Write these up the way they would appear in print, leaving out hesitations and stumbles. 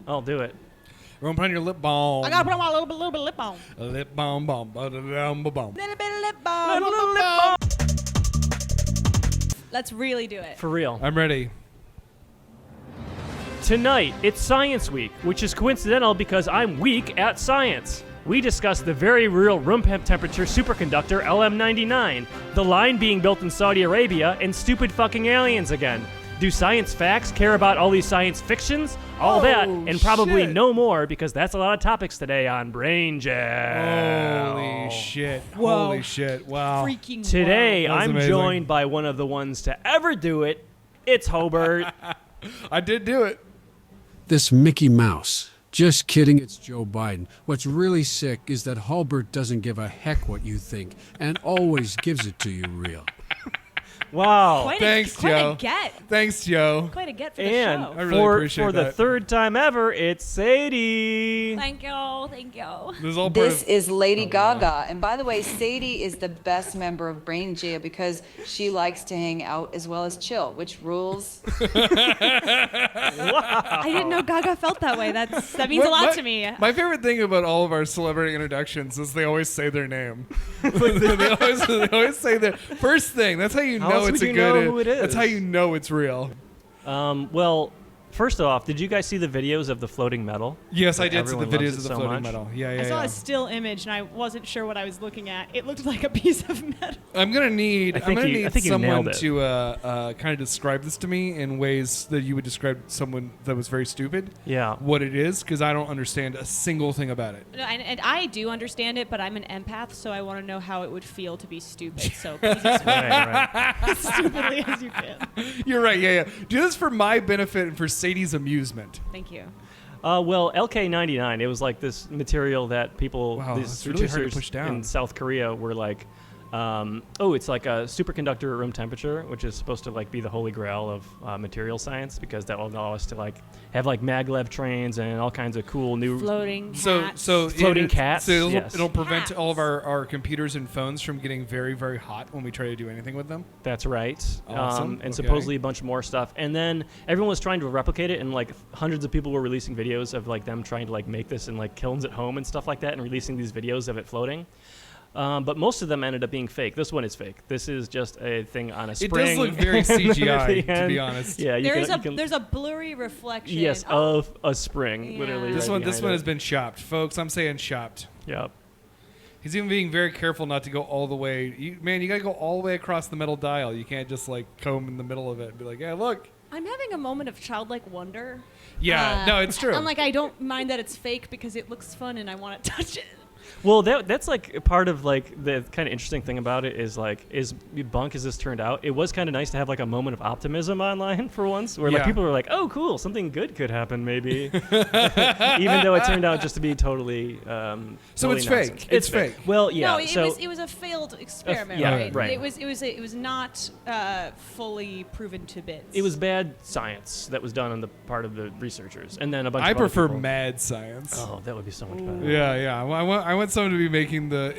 I'll do it. Everyone put on your lip balm. I gotta put on my little bit of lip balm. A lip balm, balm, balm, balm. Little bit of lip balm. Little lip balm. Let's really do it. For real. I'm ready. Tonight, it's Science Week, which is coincidental because I'm weak at science. We discuss the very real room temperature superconductor LM99, the line being built in Saudi Arabia, and stupid fucking aliens again. Do science facts care about all these science fictions? All that, and probably shit. no more, because that's a lot of topics today on Brain Jam. Holy shit. Whoa. Holy shit. Wow. Freaking Today, That was I'm amazing. joined by one of the ones to ever do it. It's Hobert. I did do it. This Mickey Mouse. Just kidding, it's Joe Biden. What's really sick is that Hobert doesn't give a heck what you think and always gives it to you real. Wow. Thanks, quite Joe. a get. Thanks, Joe. Quite a get for the And show. I really appreciate for the that. third time ever, it's Sadie. Thank you. Thank you. This is all part This of- is Lady Gaga. And by the way, Sadie is the best member of Brain Jail because she likes to hang out as well as chill, which rules. I didn't know Gaga felt that way. That means a lot to me. My favorite thing about all of our celebrity introductions is they always say their name. they always say their first thing. That's how you How know else it's would a you good. know who it is? That's how you know it's real. Well, first off, did you guys see the videos of the floating metal? Yes, I did see the Everyone videos loves of it the so floating much. metal. Yeah, yeah, I saw yeah. a still image and I wasn't sure what I was looking at. It looked like a piece of metal. I'm gonna need. I think you someone nailed it. to kind of describe this to me in ways that you would describe someone that was very stupid. Yeah. What it is, because I don't understand a single thing about it. No, and I do understand it, but I'm an empath, so I want to know how it would feel to be stupid. So please explain Right. as stupidly as you can. You're right. Yeah, yeah. Do this for my benefit and for Sadie's amusement. Thank you. Well, LK99, it was like this material that people, Wow, these it's really hard to producers push down. in South Korea were like, it's like a superconductor at room temperature, which is supposed to like be the holy grail of material science, because that will allow us to like have like maglev trains and all kinds of cool new Floating So hats. Floating it- cats, So it'll, yes. it'll prevent Cats. all of our computers and phones from getting very, very hot when we try to do anything with them. That's right. Awesome. And Okay. supposedly a bunch more stuff. And then everyone was trying to replicate it, and like hundreds of people were releasing videos of like them trying to like make this in like kilns at home and stuff like that, and releasing these videos of it floating. But most of them ended up being fake. This one is fake. This is just a thing on a It spring. does look very and then at CGI, the to end- be honest. Yeah, There's a blurry reflection. yes, Oh, of a spring, Yeah. literally. This right one behind has it. been shopped, folks. I'm saying shopped. Yep. He's even being very careful not to go all the way. You gotta go all the way across the metal dial. You can't just like comb in the middle of it and be like, yeah, look. I'm having a moment of childlike wonder. Yeah, no, it's true. I'm like, I don't mind that it's fake because it looks fun and I want to touch it. Well, that's like part of like the kind of interesting thing about it is like as bunk as this turned out, it was kind of nice to have like a moment of optimism online for once, where like Yeah. people were like, "Oh, cool, something good could happen, maybe," even though it turned out just to be totally. So totally it's fake. nonsense. It's fake. Well, yeah. No, so it was a failed experiment. yeah, right? right. It was not fully proven to bits. it was bad science that was done on the part of the reasoners, and then a bunch. I of other prefer people- mad science. Oh, that would be so much better. Yeah, yeah. Well, I want someone to be making the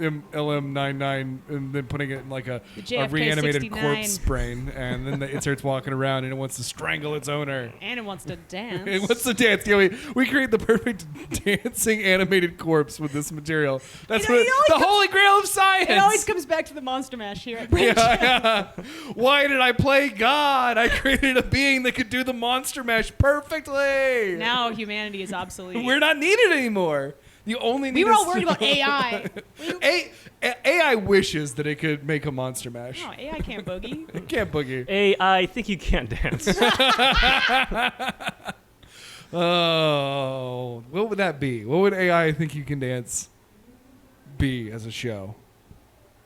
LM99 and then putting it in like a JFK reanimated 69. corpse brain, and then it starts walking around and it wants to strangle its owner. And it wants to dance. It wants to dance. Yeah, we create the perfect dancing animated corpse with this material. That's You know, what it always the comes- holy grail of science. It always comes back to the Monster Mash here at Brain yeah, Jam. yeah. Why did I play God? I created a being that could do the monster mash perfectly. Now humanity is obsolete. We're not needed anymore. You only need We were all us- worried about AI. AI wishes that it could make a monster mash. No, AI can't boogie. It can't boogie. Hey, I think you can dance. Oh, what would that be? What would AI think you can dance be as a show?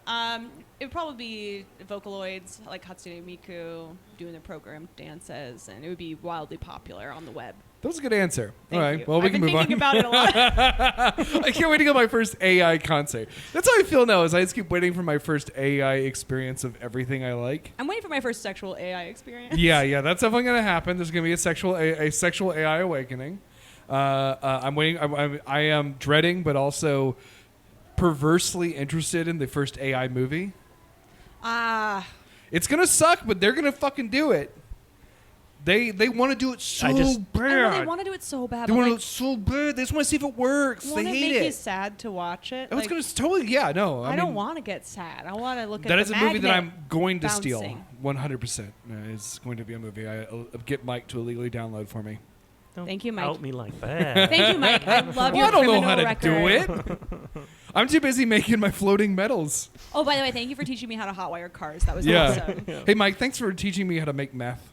It would probably be Vocaloids like Hatsune Miku doing their programmed dances, and it would be wildly popular on the web. That was a good answer. Thank All right, you. well, we I've can been move thinking on. about it a lot. I can't wait to get my first AI concert. That's how I feel now. Is I just keep waiting for my first AI experience of everything I like. I'm waiting for my first sexual AI experience. Yeah, that's definitely gonna happen. There's gonna be a sexual AI awakening. I'm waiting. I am dreading, but also perversely interested in the first AI movie. Ah, It's gonna suck, but they're gonna fucking do it. They want to do it so I I know bad. they want to do it so bad. They but want to like, do it so bad. They just want to see if it works. They won't it hate make you it. sad to watch it? I was Like, going to totally, yeah, no. I don't mean, want to get sad. I want to look at that the is a movie that magnet I'm going to steal. bouncing. 100%. It's going to be a movie. I'll get Mike to illegally download for me. Don't Thank you, Mike. Out me like that. Thank you, Mike. I love Well, your I don't know criminal how to record. do it. I'm too busy making my floating medals. Oh, by the way, thank you for teaching me how to hotwire cars. That was Yeah. awesome. Hey, Mike, thanks for teaching me how to make meth.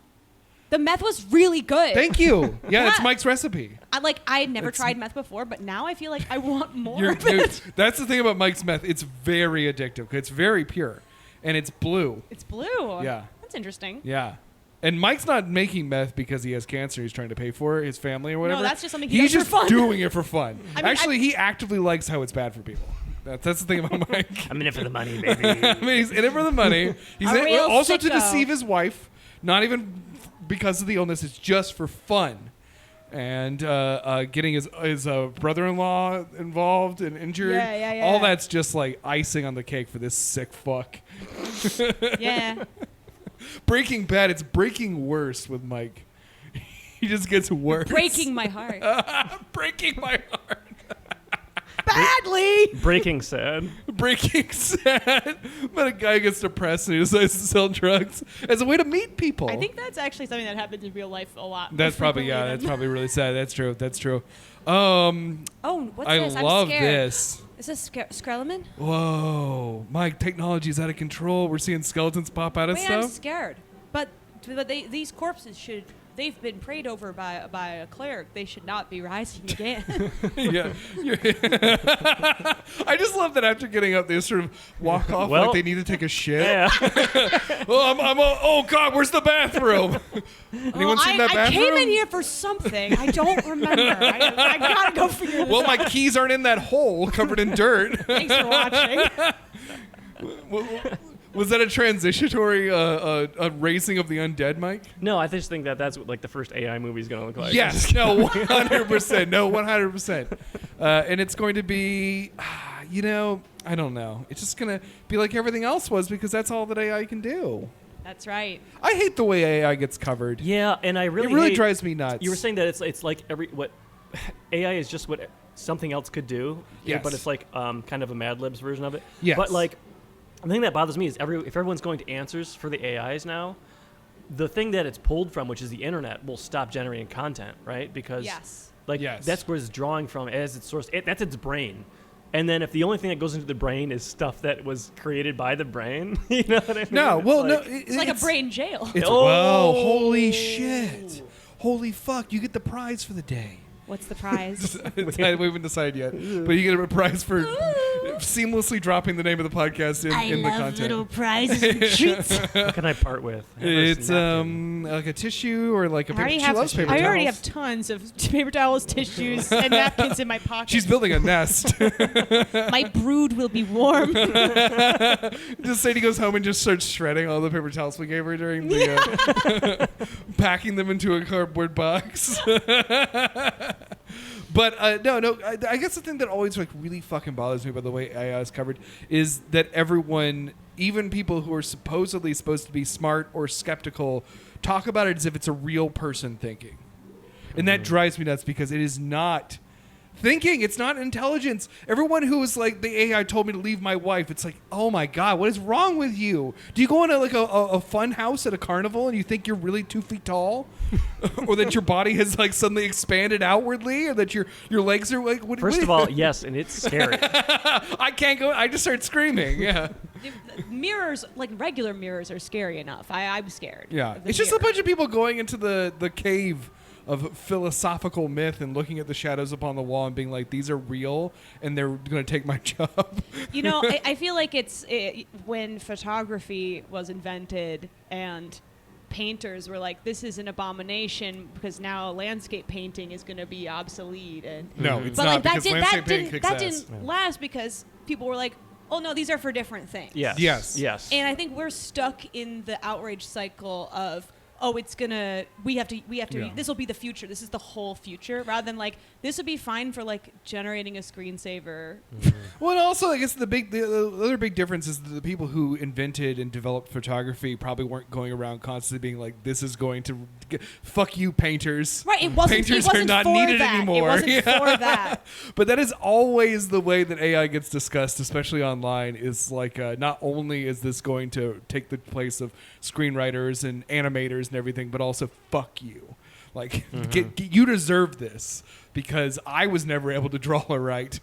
The meth was really good. Thank you. Yeah, it's Yeah. Mike's recipe. I had never tried meth before, but now I feel like I want more You're- of it. that's the thing about Mike's meth. It's very addictive. It's very pure, and it's blue. It's blue. Yeah. That's interesting. Yeah. And Mike's not making meth because he has cancer. He's trying to pay for it, his family or whatever. that's just something he He's does just for fun. doing it for fun. I mean, Actually, he actively likes how it's bad for people. That's the thing about Mike. I'm in it for the money, baby. I mean, he's in it for the money. He's A in it real also to sicko. deceive his wife. Not even because of the illness. It's just for fun. And getting his brother-in-law involved and injured. Yeah. All that's just like icing on the cake for this sick fuck. Yeah. Breaking Bad, it's breaking worse with Mike. He just gets worse. Breaking my heart. Breaking my heart. Badly. Breaking sad. Breaking sad. But a guy gets depressed and he decides to sell drugs as a way to meet people. I think that's actually something that happens in real life a lot. That's more probably, frequently that's than- probably really sad. That's true. That's true. Oh, what's I this? love I'm scared. this. Is this Skreletmen? Whoa. Mike, technology's out of control. We're seeing skeletons pop out of Wait, I'm stuff. scared. But these corpses should. They've been prayed over by a cleric. They should not be rising again. Yeah. I just love that after getting up, they just sort of walk off Well, like they need to take a shit. Yeah. Oh, God, where's the bathroom? Anyone seen that I bathroom? came in here for something. I don't remember. I gotta go figure this Well, out. my keys aren't in that hole covered in dirt. Thanks for watching. Was that a transitory raising of the undead, Mike? No, I just think that's what like the first AI movie is going to look like. Yes. No, 100%. No, 100%. And it's going to be, I don't know. It's just going to be like everything else was because that's all that AI can do. That's right. I hate the way AI gets covered. Yeah, and I really It really hate- drives me nuts. You were saying that it's like what AI is just what something else could do. Yes. But it's like kind of a Mad Libs version of it. Yes. But like the thing that bothers me is if everyone's going to answers for the AIs now, the thing that it's pulled from, which is the internet, will stop generating content, right? Because Yes. Yes. that's where it's drawing from as its source. That's its brain. And then if the only thing that goes into the brain is stuff that was created by the brain, you know what I mean? No, It's well, like- no. It's like a brain jail. It's, Oh. Whoa, holy shit. Holy fuck, you get the prize for the day. What's the prize? We haven't decided yet. But you get a prize for seamlessly dropping the name of the podcast in the content. prizes and treats. What can I part with? I have a It's napkin. like a tissue or like a I paper. already She have. loves paper I already towels. have tons of paper towels, tissues, and napkins in my pocket. She's building a nest. My brood will be warm. Just Sadie goes home and just starts shredding all the paper towels we gave her during the packing them into a cardboard box. But no. I guess the thing that always like really fucking bothers me about the way AI is covered is that everyone, even people who are supposedly supposed to be smart or skeptical, talk about it as if it's a real person thinking, and that drives me nuts because it is not thinking. It's not intelligence. Everyone who is like, the AI told me to leave my wife. It's like, oh my God, what is wrong with you? Do you go into like a fun house at a carnival and you think you're really 2 feet tall? Or that your body has like suddenly expanded outwardly? Or that your legs are like, First of all, yes, and it's scary. I can't go. I just start screaming. Yeah. Mirrors, like regular mirrors, are scary enough. I'm scared. Yeah. of the It's just a mirror. bunch of people going into the cave of philosophical myth and looking at the shadows upon the wall and being like, these are real and they're going to take my job. You know, I feel like when photography was invented and painters were like, this is an abomination because now landscape painting is going to be obsolete. And No, it's but not like because landscape painting kicks that ass. didn't last because people were like, oh no, these are for different things. Yes. Yes. Yes. And I think we're stuck in the outrage cycle of, oh, it's gonna, we have to, Yeah. this will be the future. This is the whole future, rather than like, this would be fine for like generating a screensaver. Well, and also, I guess the other big difference is that the people who invented and developed photography probably weren't going around constantly being like, "This is going to fuck you, painters." Right, it wasn't. Painters it wasn't are not for needed that. anymore. It wasn't for that. But that is always the way that AI gets discussed, especially online. Is like, not only is this going to take the place of screenwriters and animators and everything, but also fuck you. Like, you deserve this because I was never able to draw or write,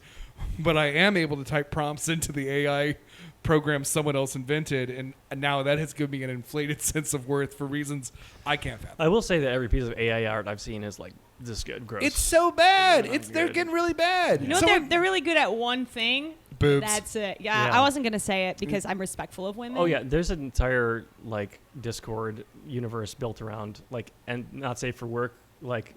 but I am able to type prompts into the AI program someone else invented, and now that has given me an inflated sense of worth for reasons I can't fathom. I will say that every piece of AI art I've seen is like this good, gross. It's so bad. Not They're good. getting really bad. You know, they're really good at one thing. Boobs. That's it. Yeah, Yeah. I wasn't gonna say it because I'm respectful of women. Oh yeah, there's an entire like Discord universe built around like, and not safe for work, like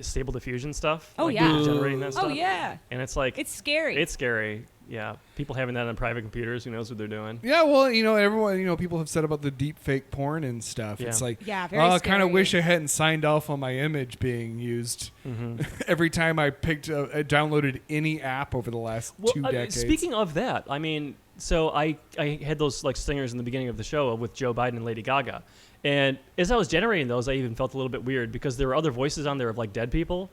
stable diffusion stuff. Oh, like, yeah. generating that stuff. Oh yeah. And it's like It's scary. It's scary. Yeah, people having that on private computers. Who knows what they're doing? Yeah, well, everyone, people have said about the deep fake porn and stuff. Yeah. It's like, Yeah, very I kind of scary. wish I hadn't signed off on my image being used every time I downloaded any app over the last 2 decades. Speaking of that, I mean, so I had those like stingers in the beginning of the show with Joe Biden and Lady Gaga, and as I was generating those, I even felt a little bit weird because there were other voices on there of like dead people,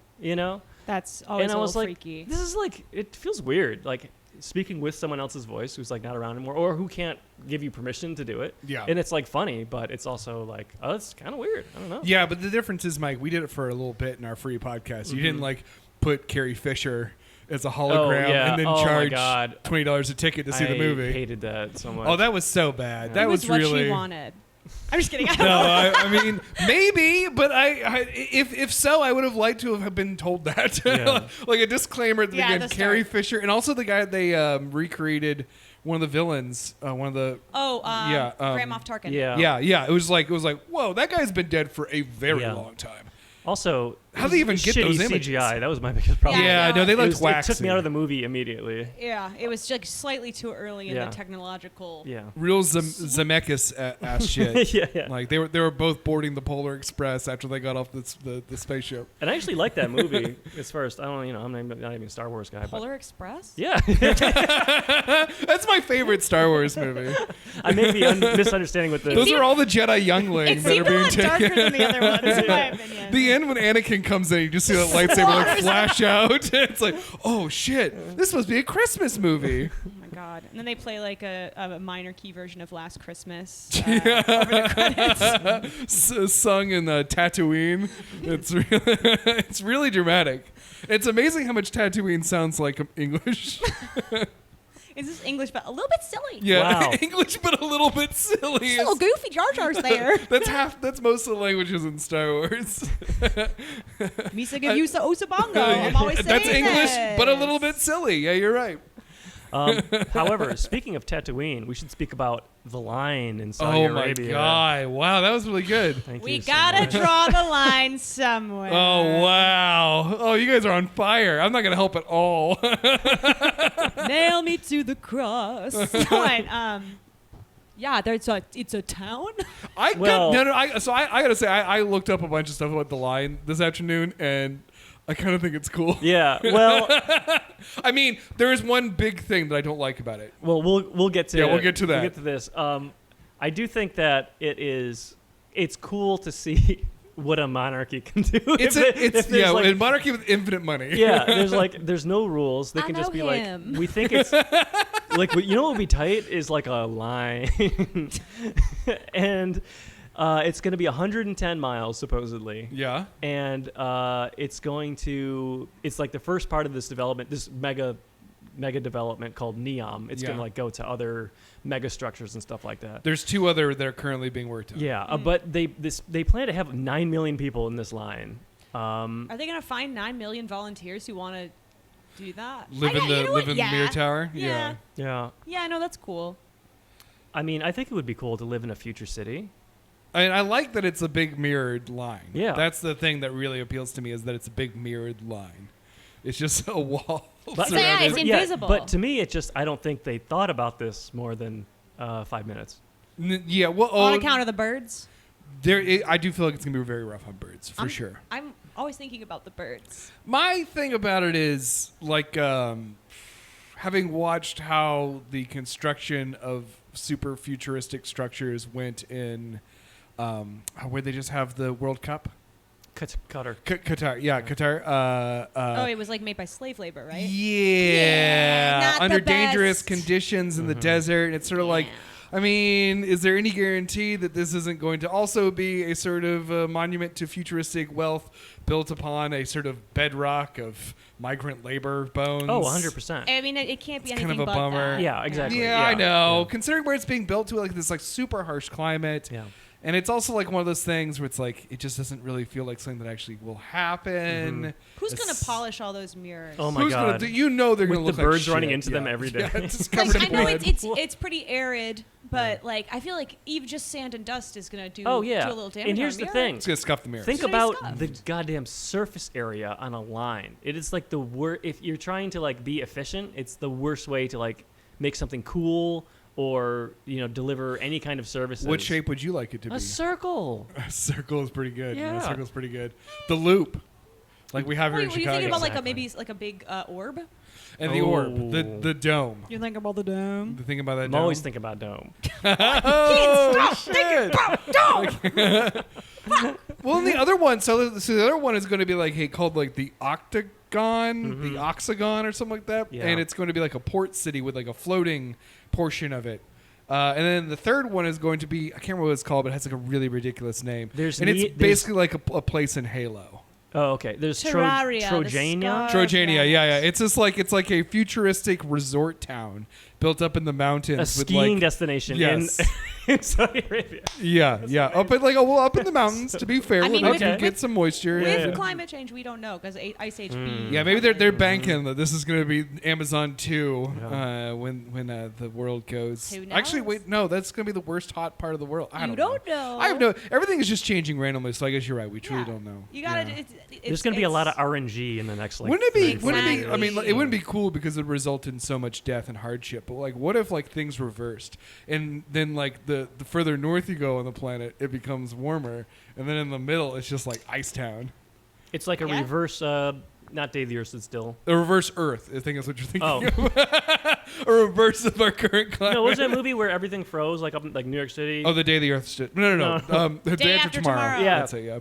That's always and I a was little like, freaky. this is like, it feels weird, like speaking with someone else's voice who's like not around anymore or who can't give you permission to do it. Yeah. And it's like funny, but it's also like, oh, it's kind of weird. I don't know. Yeah, but the difference is, Mike, we did it for a little bit in our free podcast. You didn't like put Carrie Fisher as a hologram yeah. and then Oh, my charge God. $20 a ticket to see the I movie. hated that so much. Oh, that was so bad. Yeah. That It was what really. she wanted. I'm just kidding. I No, don't know. I mean maybe, but if so, I would have liked to have been told that, Yeah. like a disclaimer at the Yeah, beginning. the Carrie start. Fisher, and also the guy they recreated one of the villains, one of the Yeah, yeah, Grand Moff Tarkin. yeah. It was like whoa, that guy's been dead for a very Yeah. long time. Also, How'd they even get shitty those images? CGI. That was my biggest problem. Yeah, Yeah, no, they It, looked was, it waxy. took me out of the movie immediately. Yeah, it was just slightly too early in Yeah. the technological. Yeah. Real Zemeckis ass shit. yeah. Like they were both boarding the Polar Express after they got off the spaceship. And I actually like that movie as far as, I don't know, I'm not even a Star Wars guy. But Polar Express. yeah. That's my favorite Star Wars movie. I may be misunderstanding what the... Those are all the Jedi younglings It that are seemed a being lot taken. darker than the other ones, in my opinion. The end when Anakin comes in, you just see that lightsaber like flash out. It's like, oh shit, this must be a Christmas movie. Oh my god! And then they play like a minor key version of Last Christmas over the credits. Sung in Tatooine. It's really dramatic. It's amazing how much Tatooine sounds like English. Is this English, but a little bit silly? Yeah, Wow. English, but a little bit silly. A little goofy. Jar Jar's there. That's most of the languages in Star Wars. Misa give you osabongo. I'm always saying That's English, this. but a little bit silly. Yeah, you're right. However, speaking of Tatooine, we should speak about the line in Saudi Oh my Arabia. god! Wow, that was really good. Thank We you so gotta much. draw the line somewhere. Oh wow! Oh, you guys are on fire. I'm not gonna help at all. Nail me to the cross. What? Yeah, it's a town. I Well- I gotta say I looked up a bunch of stuff about the line this afternoon, and I kind of think it's cool. Yeah, well, I mean, there is one big thing that I don't like about it. we'll get to Yeah, we'll get to that. We'll get to this. I do think that it's cool to see what a monarchy can do. It's if there's like, a monarchy with infinite money. yeah, there's no rules. They I can just know be him. like, we think it's like, you know what would be tight is like a line, and it's going to be 110 miles supposedly. Yeah. And it's like the first part of this development, this mega development called NEOM. It's Yeah. going to like go to other mega structures and stuff like that. There's 2 other that are currently being worked on. Yeah, but they plan to have 9 million people in this line. Are they gonna find 9 million volunteers who want to do that? Live in the mirror tower. Yeah. Yeah, Yeah, no, that's cool. I mean, I think it would be cool to live in a future city. I like that it's a big mirrored line. Yeah. That's the thing that really appeals to me is that it's a big mirrored line. It's just a wall. But, Yeah, it's invisible. but to me, I don't think they thought about this more than 5 minutes. Yeah. Well, On account of the birds. I do feel like it's gonna be very rough on birds for sure. I'm always thinking about the birds. My thing about it is like having watched how the construction of super futuristic structures went in where they just have the World Cup. Qatar. Qatar, yeah, Qatar. Oh, it was like made by slave labor, right? Yeah, not under the dangerous best. conditions in the desert. And it's sort of like, I mean, is there any guarantee that this isn't going to also be a sort of monument to futuristic wealth built upon a sort of bedrock of migrant labor bones? Oh, 100%. I mean, it can't be It's anything kind of a but bummer. that. Yeah, exactly. Yeah, I know. Yeah. Considering where it's being built to, like this like super harsh climate. Yeah. And it's also like one of those things where it's like it just doesn't really feel like something that actually will happen. Who's gonna It's- polish all those mirrors? Oh my Who's God. gonna do, you know they're With gonna the look like birds shit. running into them Yeah. every day. Yeah, it's just Like, covered I in know blood. it's pretty arid, but like I feel like even just sand and dust is gonna do, Oh yeah. do a little damage. And here's on the a thing. mirror. It's gonna scuff the mirrors. Think Should be about scuffed. the goddamn surface area on a line. It is like the worst. If you're trying to like be efficient, it's the worst way to like make something cool or deliver any kind of services. What shape would you like it to be? A circle. A circle is pretty good. Yeah. A circle's pretty good. The loop, like we have here Wait, in were you Chicago. thinking about like Exactly. maybe like a big orb? And the orb, the dome. You're thinking about the dome. The thing about that I'm dome. always thinking about dome. Oh, shit. Well, and the other one, so the other one is going to be like called like the Octagon, the Oxagon, or something like that, Yeah. and it's going to be like a port city with like a floating portion of it. And then the third one is going to be, I can't remember what it's called, but it has like a really ridiculous name. There's and it's there's- basically like a place in Halo. Oh, okay. There's Terraria, the Trojania. scar- Trojania, yeah. It's just like it's like a futuristic resort town built up in the mountains A with skiing like destination Yes. in Saudi Arabia. yeah, up in like up in the mountains. To be fair, I mean, where with- you with- get some moisture. With and- climate change, we don't know because Ice Age B. Yeah, maybe they're banking that this is going to be Amazon 2 Yeah. when the world goes. Who Actually, knows? wait, no, that's going to be the worst hot part of the world. I You don't know. I have no. Everything is just changing randomly, so I guess you're right. We truly don't know. You gotta. Yeah. There's going to be a lot of RNG in the next like. Wouldn't it be? 3-4 Wouldn't it be? years. I mean, it wouldn't be cool because it would result in so much death and hardship. But like, what if like things reversed, and then like the further north you go on the planet, it becomes warmer, and then in the middle, it's just like ice town, It's like a Yeah. reverse, not Day of the Earth Stood Still. a reverse Earth. I think that's what you're thinking. Oh. Of. A reverse of our current climate. No, what was that movie where everything froze, like up in like New York City? Oh, the day the Earth stood. No. The day after tomorrow. Yeah. That's it. Yeah.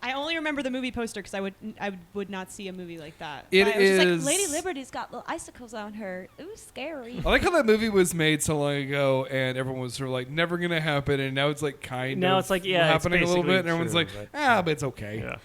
I only remember the movie poster because I would not see a movie like that. It But I was just is- like, Lady Liberty's got little icicles on her. It was scary. I like how that movie was made so long ago, and everyone was sort of like, never gonna happen, and now it's like kind Now of it's like, yeah, it's happening a little basically bit, and everyone's true, like, but- but it's okay. Yeah.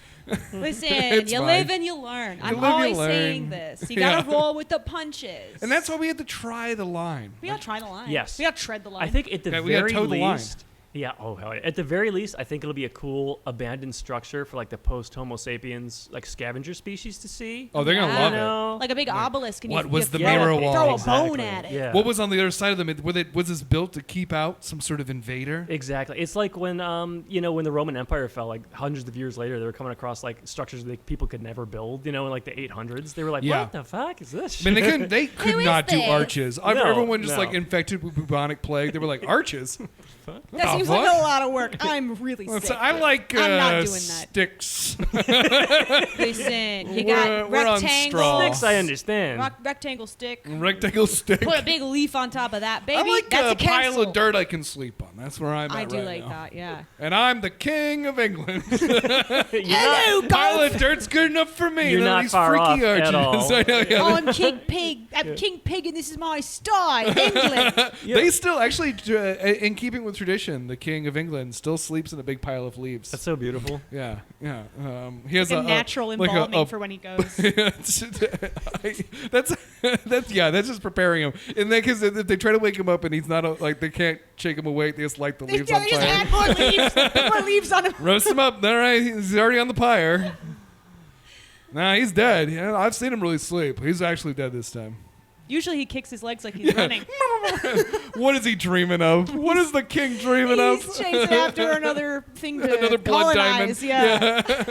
Listen, It's you fine. live and you learn. I'm live, you always learn. saying this. You gotta Yeah. roll with the punches. And that's why we had to try the line. we gotta try the line. Yes. We gotta tread the line. I think at the Yeah, we gotta very toe the line. least. Yeah. Oh hell yeah. At the very least, I think it'll be a cool abandoned structure for like the post Homo sapiens like scavenger species to see. Oh, they're gonna Yeah. love You it. know? like a big obelisk. And What you, was you the throw mirror a, wall? Throw a Exactly. bone at it. Yeah. What was on the other side of them? Was this built to keep out some sort of invader? Exactly. It's like when when the Roman Empire fell, like hundreds of years later, they were coming across like structures that people could never build. In like the 800s, they were like, Yeah. "What the fuck is this?" I mean, shit?" they could is not do this? arches. No, Everyone just no. like infected with bubonic plague. They were like arches. That the seems fuck? like a lot of work. I'm really Well, sick. so I like I'm not doing that. sticks. Listen, you We're- got we're on rectangle. straw. Sticks, I understand. Rectangle stick. Rectangle stick. Put a big leaf on top of that, baby. I like That's a a pile cancel. of dirt I can sleep on. That's where I'm at I do right like now. that, yeah. And I'm the king of England. Hello, Pile of golf. dirt's good enough for me. You're None of not these far freaky off arches. at all. I know, yeah. I'm King Pig. I'm King Pig, and this is my sty, England. They still actually, in keeping with tradition, the king of England still sleeps in a big pile of leaves. That's so beautiful. Yeah. He has Like a natural like embalming for when he goes. that's just preparing him. And because if they try to wake him up and he's not like they can't shake him awake, they just light the They leaves on just fire. add more leaves. Put more leaves on him. Roast him up. All right, he's already on the pyre. Nah, he's dead. Yeah, I've seen him really sleep. He's actually dead this time. Usually he kicks his legs like he's running. What is he dreaming of? What is the king dreaming He's of? chasing after another thing to Another blood diamond. colonize. Yeah.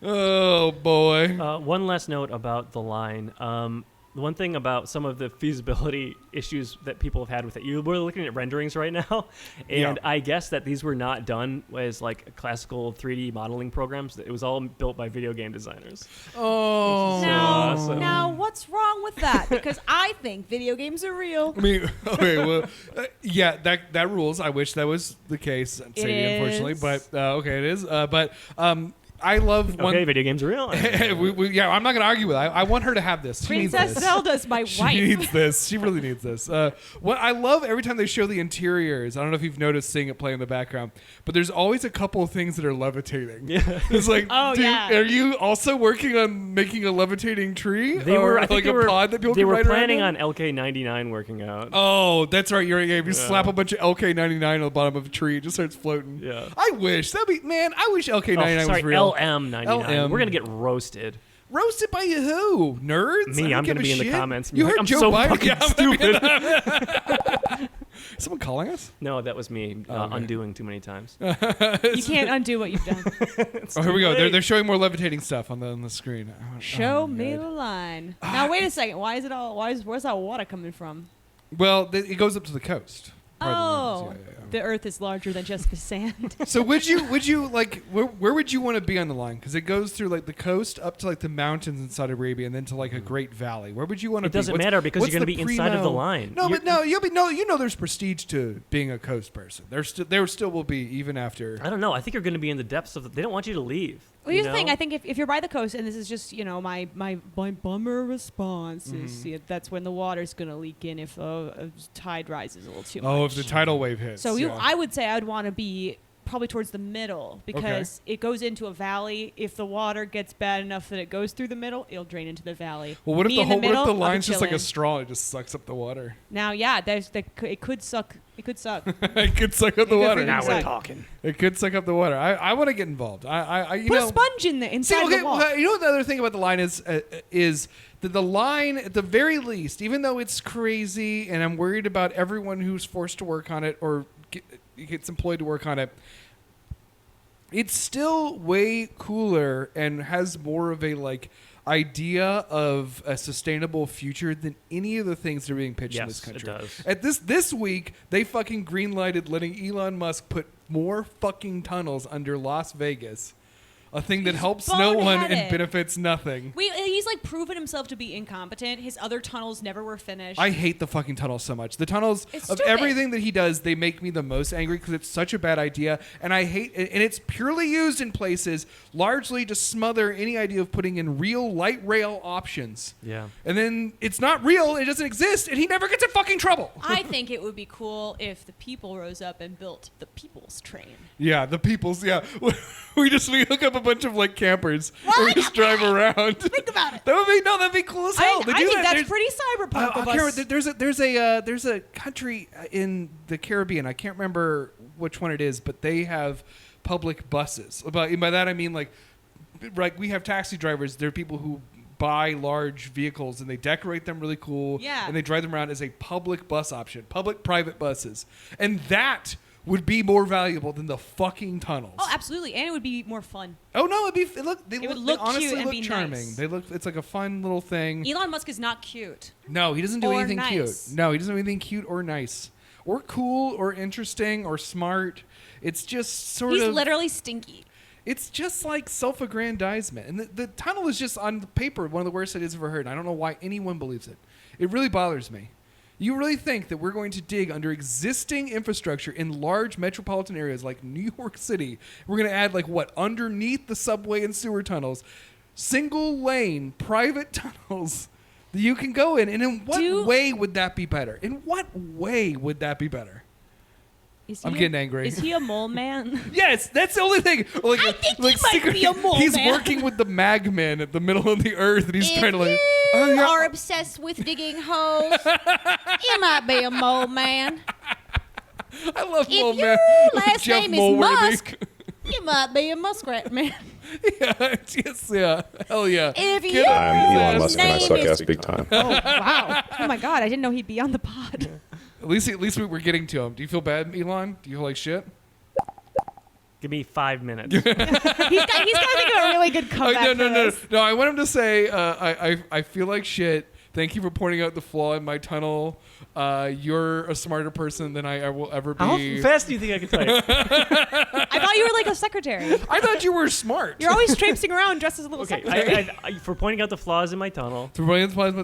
Oh boy. One last note about the line. The one thing about some of the feasibility issues that people have had with it, we're looking at renderings right now, and I guess that these were not done as like classical 3D modeling programs. It was all built by video game designers. Oh. Now, what's wrong with that? Because I think video games are real. I mean, okay, well, yeah, that rules. I wish that was the case, Sadie, unfortunately, but okay, it is. But I love one. Okay, video games are real. Yeah, I'm not going to argue with that. I want her to have this. She needs Princess this. Zelda's my wife. She needs this. She really needs this. What I love every time they show the interiors. I don't know if you've noticed seeing it play in the background, but there's always a couple of things that are levitating. Yeah. It's like, dude, are you also working on making a levitating tree? They were, I think like a pod that people they can were ride planning around on LK99 working out. Oh, that's right. If you slap a bunch of LK99 on the bottom of a tree, it just starts floating. Yeah. I wish I wish LK99 was real. LM99. We're gonna get roasted. Roasted by who? Nerds? Me. I'm gonna be in the comments. You heard I'm Joe so Biden? fucking stupid. Is someone calling us? No, that was me undoing too many times. You can't undo what you've done. Oh, here we go. They're showing more levitating stuff on the screen. Show me the line. Now wait a second. Where's that water coming from? Well, it goes up to the coast. Oh, the Earth is larger than just the sand. So would you like where would you want to be on the line? Because it goes through like the coast up to like the mountains in Saudi Arabia and then to like a great valley. Where would you want to be? It doesn't matter because you're going to be inside of the line. No, but there's prestige to being a coast person. There still will be even after. I don't know. I think you're going to be in the depths of. They don't want you to leave. Well, here's the thing. I think if you're by the coast, and this is just my bummer response is that's when the water's gonna leak in if tide rises a little too much. Oh, if the tidal wave hits. So I would say I'd want to be probably towards the middle because it goes into a valley. If the water gets bad enough that it goes through the middle, it'll drain into the valley. Well, what if the line's just like a straw? It just sucks up the water. Now, it could suck. It could suck. It could suck up the water. Now we're talking. It could suck up the water. I want to get involved. Put a sponge in the inside the wall. You know what the other thing about the line is that the line, at the very least, even though it's crazy, and I'm worried about everyone who's forced to work on it or gets employed to work on it, it's still way cooler and has more of a idea of a sustainable future than any of the things that are being pitched in this country. It does. At this week, they fucking greenlighted letting Elon Musk put more fucking tunnels under Las Vegas. A thing that helps no one and benefits nothing. He's proven himself to be incompetent. His other tunnels never were finished. I hate the fucking tunnels so much. The tunnels of everything that he does, they make me the most angry because it's such a bad idea. And I hate it. And it's purely used in places largely to smother any idea of putting in real light rail options. Yeah. And then it's not real. It doesn't exist. And he never gets in fucking trouble. I think it would be cool if the people rose up and built the people's train. Yeah, the people's. Yeah. We hook up a bunch of campers and we just drive around. Think about it. That'd be cool as hell. I think that's pretty cyberpunk of us. There's a country in the Caribbean. I can't remember which one it is, but they have public buses. By that I mean we have taxi drivers. They're people who buy large vehicles and they decorate them really cool. Yeah. And they drive them around as a public bus option, public-private buses, and that would be more valuable than the fucking tunnels. Oh, absolutely, and it would be more fun. Oh no, they would look honestly cute and look be charming. nice. It's like a fun little thing. Elon Musk is not cute. No, he doesn't do Or anything nice. cute. No, he doesn't do anything cute or nice or cool or interesting or smart. It's just He's literally stinky. It's just like self-aggrandizement. And the tunnel is just on the paper one of the worst ideas I've ever heard. I don't know why anyone believes it. It really bothers me. You really think that we're going to dig under existing infrastructure in large metropolitan areas like New York City? We're going to add underneath the subway and sewer tunnels, single lane private tunnels that you can go in. And in what way would that be better? In what way would that be better? I'm getting angry. Is he a mole man? Yes, that's the only thing. I think he might be a mole He's man. working with the magmen at the middle of the earth, and he's trying to You are obsessed with digging holes. You might be a mole man. I love mole If man. your last Jeff name is Mulworthy. Musk, you might be a muskrat man. Yeah, hell yeah. If Get your I'm Elon Musk and I name suck is- ass big time. Oh wow! Oh my God! I didn't know he'd be on the pod. At least we were getting to him. Do you feel bad, Elon? Do you feel like shit? Give me 5 minutes. He's got to think of a really good comeback. No. I want him to say, I feel like shit Thank you for pointing out the flaw in my tunnel. You're a smarter person than I will ever be. How fast do you think I can type? I thought you were like a secretary. I thought you were smart. You're always traipsing around dressed as a little Okay, secretary. for pointing out the flaws in my tunnel.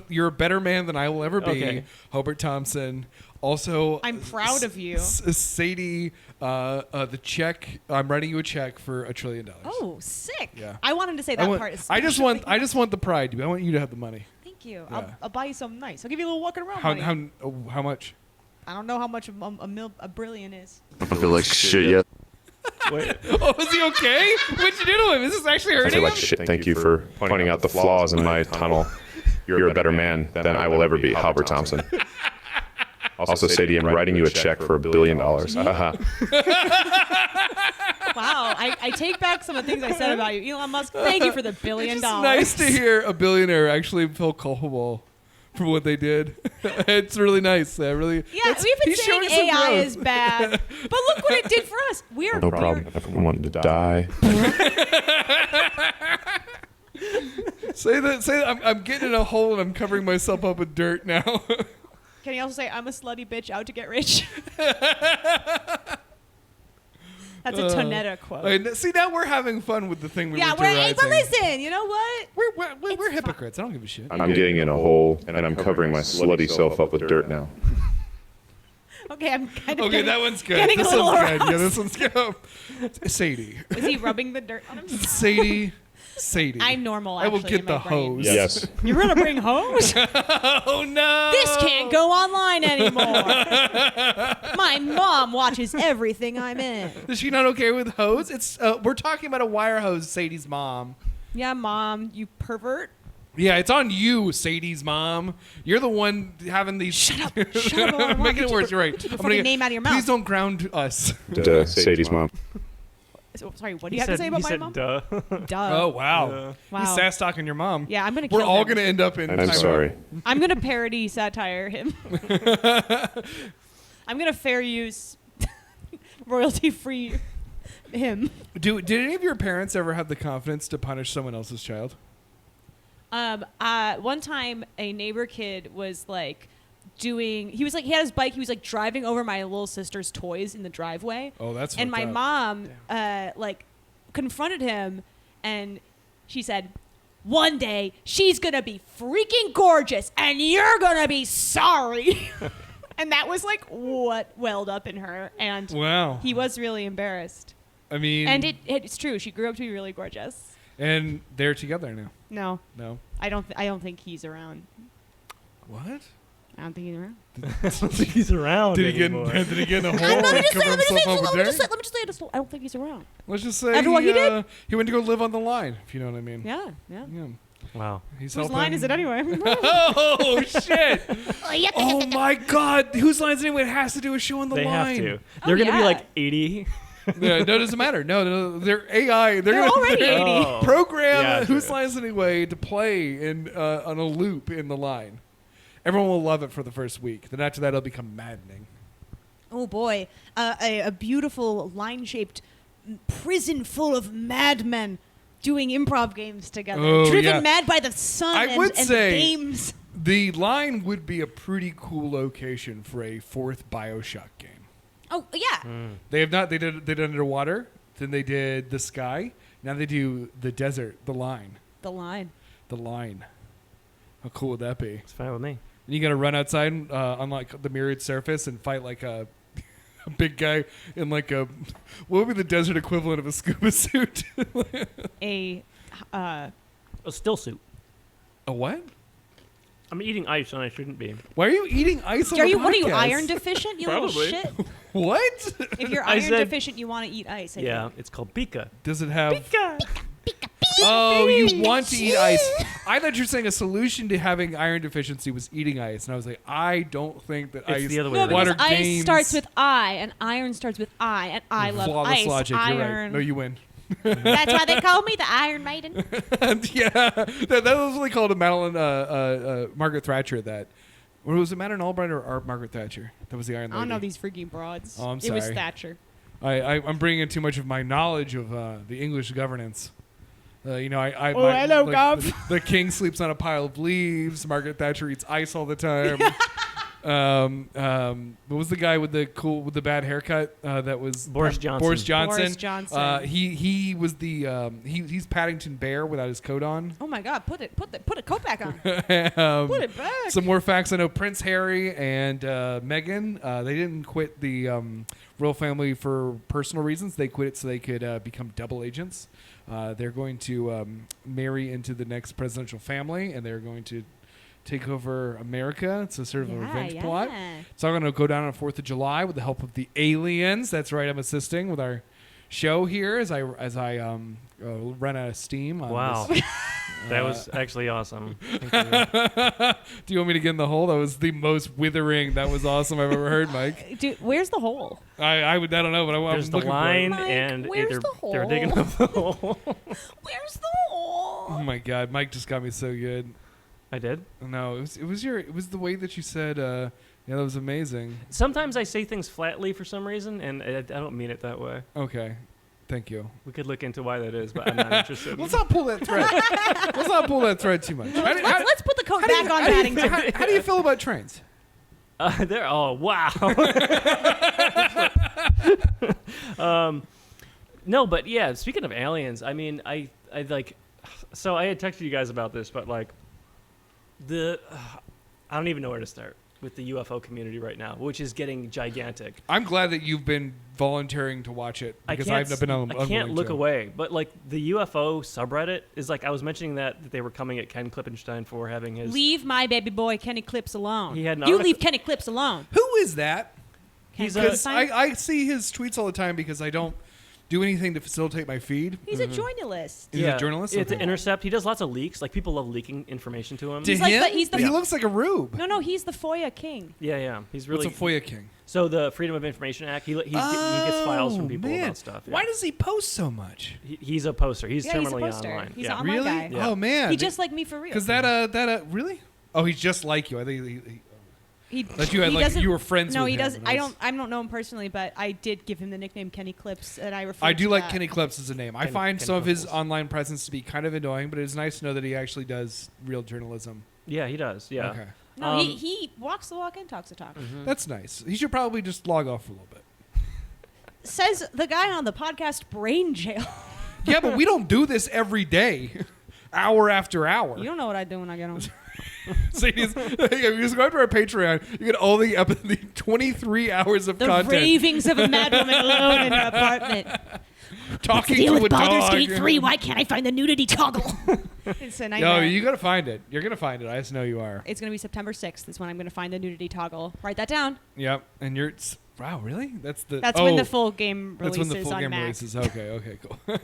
You're a better man than I will ever be. Okay. Hobert Thompson. Also, I'm proud of you. Sadie, the check. I'm writing you a check for $1 trillion. Oh, sick. Yeah. I wanted to say that part. I just want the pride. I want you to have the money. Thank you. Yeah. I'll buy you something nice. I'll give you a little walking around money. How much? I don't know how much a brilliant is. I don't feel like shit yet. Wait, Oh, is he okay? What'd you do to him? Is this actually I hurting feel him? like shit. Thank you for pointing out the flaws in my tunnel. You're a better man than I will ever be, Hobert Thompson. Also, Sadie, I'm writing you a check for $1 billion. Uh-huh. Wow. I take back some of the things I said about you. Elon Musk, thank you for the $1 billion. It's nice to hear a billionaire actually feel culpable for what they did. It's really nice. Yeah, we've been he's saying showing some AI growth. is bad, but look what it did for us. We're No problem. Everyone wanted to die. Say that. I'm getting in a hole and I'm covering myself up with dirt now. Can you also say I'm a slutty bitch out to get rich? That's a Tonetta quote. See, now we're having fun with the thing we Yeah, were hey, but derising. listen, you know what? We're hypocrites. I don't give a shit. I'm getting in a hole, and I'm covering my slutty self up with dirt now. Okay, I'm kind of Okay, that one's good. getting This a little one's good. Yeah, aroused. this one's good. Sadie. Is he rubbing the dirt on him? Sadie. I'm normal, I will actually, get in my the brain. hose. Yes. You're gonna bring hose? Oh no! This can't go online anymore. My mom watches everything I'm in. Is she not okay with hose? It's we're talking about a wire hose. Sadie's mom. Yeah, mom, you pervert. Yeah, it's on you, Sadie's mom. You're the one having these. Shut up! Shut up! I'm making it worse. You're right. Keep your I'm gonna fucking name out of your mouth. Please don't ground us. Sadie's mom. So, sorry, what do you have to say about my mom? Duh. Duh. Oh wow! Yeah. Wow. He's sass talking your mom. Yeah, I'm gonna kill We're all him. gonna end up in. I'm timeout. sorry. I'm gonna parody satire him. I'm gonna fair use royalty free him. Did any of your parents ever have the confidence to punish someone else's child? One time a neighbor kid was like he had his bike, he was like driving over my little sister's toys in the driveway. Oh, that's and fucked my up. mom like confronted him and she said, one day she's gonna be freaking gorgeous and you're gonna be sorry. And that was like what welled up in her, and Wow. he was really embarrassed. I mean, And it's true, she grew up to be really gorgeous. and they're together now. No, No. I don't think he's around. What? I don't think he's around. I don't think he's around Did he get anymore. in a hole Let me and just say, cover himself up with dirt? let me just say this. I don't think he's around. Let's just say After what he did? he went to go live on the line, if you know what I mean. Yeah. Yeah. Wow. He's Whose helping. line is it anyway? Oh shit! Oh my god! Whose line is it anyway? It has to do a show on the They line. have to. They're gonna be yeah. like 80. Yeah, no, it doesn't matter. No, they're AI. They're gonna already 80. Oh. program Yeah, Whose true. Line Is It Anyway to play in on a loop in the line. Everyone will love it for the first week. Then after that, it'll become maddening. Oh boy, a beautiful line-shaped prison full of madmen doing improv games together, Oh, driven yeah. mad by the sun I would and say- the games. The line would be a pretty cool location for a fourth BioShock game. Oh yeah, They have not. They did underwater. Then they did the sky. Now they do the desert. The line. the line. The line. How cool would that be? It's fine with me. And you got to run outside on like the mirrored surface and fight like a big guy in like a what would be the desert equivalent of a scuba suit? A A still suit. A what? I'm eating ice and I shouldn't be. Why are you eating ice on are the you? What are you? podcast? Iron deficient? You little Probably. shit. What? If you're I iron said- deficient, you want to eat ice. I Yeah, think. it's called Pika. Does it have? Pika. Oh, you want to eat ice? I thought you were saying a solution to having iron deficiency was eating ice, and I was like, I don't think that It's ice. the other way No, around. because water ice gains starts with I, and iron starts with I, and I love flawless ice. logic. You're right. Iron. No, you win. That's why they call me the Iron Maiden. Yeah, that was really called a Madeline Margaret Thatcher. That. Or was it Madeline Albright or Margaret Thatcher? That was the Iron I Lady. don't know these freaking broads. Oh, I'm It was sorry. Thatcher. I'm bringing in too much of my knowledge of the English governance. hello, Gov. The king sleeps on a pile of leaves. Margaret Thatcher eats ice all the time. What was the guy with the bad haircut? That was Boris Johnson. Boris Johnson. Boris Johnson. He was the he's Paddington Bear without his coat on. Oh my God! Put a coat back on. Put it back. Some more facts. I know Prince Harry and Meghan. They didn't quit the royal family for personal reasons. They quit it so they could become double agents. They're going to marry into the next presidential family, and they're going to take over America. It's a sort of a revenge plot. It's all going to go down on 4th of July with the help of the aliens. That's right. I'm assisting with our show here as I run out of steam. On Wow. this. That was actually awesome. Thank you. Do you want me to get in the hole? That was the most withering. That was awesome I've ever heard, Mike. Dude, where's the hole? I don't know, but I'm There's the looking line, Mike, and where's they're, the hole? they're digging up the hole. Where's the hole? Oh my God, Mike just got me so good. I did. No, it was the way that you said. Yeah, that was amazing. Sometimes I say things flatly for some reason, and I don't mean it that way. Okay, thank you. We could look into why that is, but I'm not interested. Let's not pull that thread. Let's not pull that thread too much. Let's put the coat back on Paddington. How do you feel about trains? Oh wow. No, but yeah. Speaking of aliens, I mean, I like. So I had texted you guys about this, but like, I don't even know where to start with the UFO community right now, which is getting gigantic. I'm glad that you've been volunteering to watch it because I've been I can't look away. But like the UFO subreddit is like, I was mentioning that they were coming at Ken Klippenstein for having his. Leave my baby boy Kenny Clips alone. He had an you article- leave Kenny Clips alone. Who is that? He's Because a. I see his tweets all the time because I don't do anything to facilitate my feed. He's a journalist. He's a journalist? It's Okay. an Intercept. He does lots of leaks. Like people love leaking information to him. To He's like him? the- He looks like a rube. No, he's the FOIA king. Yeah. He's really. What's a FOIA king? So the Freedom of Information Act. He gets files from people about stuff. Yeah. Why does he post so much? He's a poster. He's Yeah, he's a terminally poster. online. He's yeah. an online guy. Yeah. Oh man. He just like me for real. because that really? Oh, he's just like you. I think Like you had, he like, doesn't- you were friends No, with he him doesn't. when I I don't know him personally, but I did give him the nickname Kenny Clips, and I refer. I do to like that. Kenny Clips as a name. I Kenny- find Kenny some of his Clipples. online presence to be kind of annoying, but it's nice to know that he actually does real journalism. Yeah, he does. Yeah. Okay. No, he walks the walk and talks the talk. That's nice. He should probably just log off for a little bit. Says the guy on the podcast Brain Jail. Yeah, but we don't do this every day, hour after hour. You don't know what I do when I get home. Sadie's, if you just go after our Patreon, you get all the 23 hours of The content. ravings of a mad woman alone in her apartment. Talking Deal to a with Baldur's dog. Gate 3. Why can't I find the nudity toggle? It's a nightmare. No, you gotta find it. You're gonna find it. I just know you are. It's going to be September 6th is when I'm going to find the nudity toggle. Write that down. Yep. And you're. Wow, really? That's When the full game That's releases when the full on game Mac. releases. Okay, cool.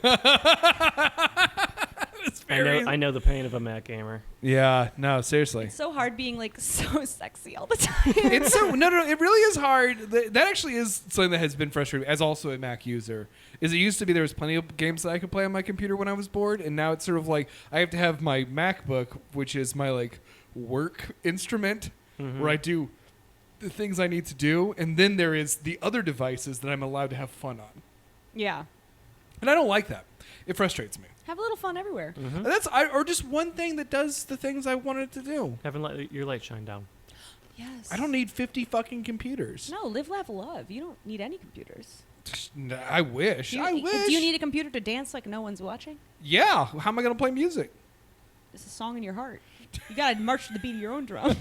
I know the pain of a Mac gamer. Yeah. No, seriously. It's so hard being like so sexy all the time. It's so no. It really is hard. That actually is something that has been frustrating as also a Mac user. Is it used to be there was plenty of games that I could play on my computer when I was bored, and now it's sort of like I have to have my MacBook, which is my like work instrument, where I do the things I need to do, and then there is the other devices that I'm allowed to have fun on, Yeah. and I don't like that. It frustrates me. Have a little fun everywhere. And or just one thing that does the things I wanted to do. Haven't let your light shine down. Yes. I don't need 50 fucking computers. No, live, laugh, love. You don't need any computers. I wish. Do you, I wish. Do you need a computer to dance like no one's watching? Yeah. How am I going to play music? It's a song in your heart. You gotta march to the beat of your own drum.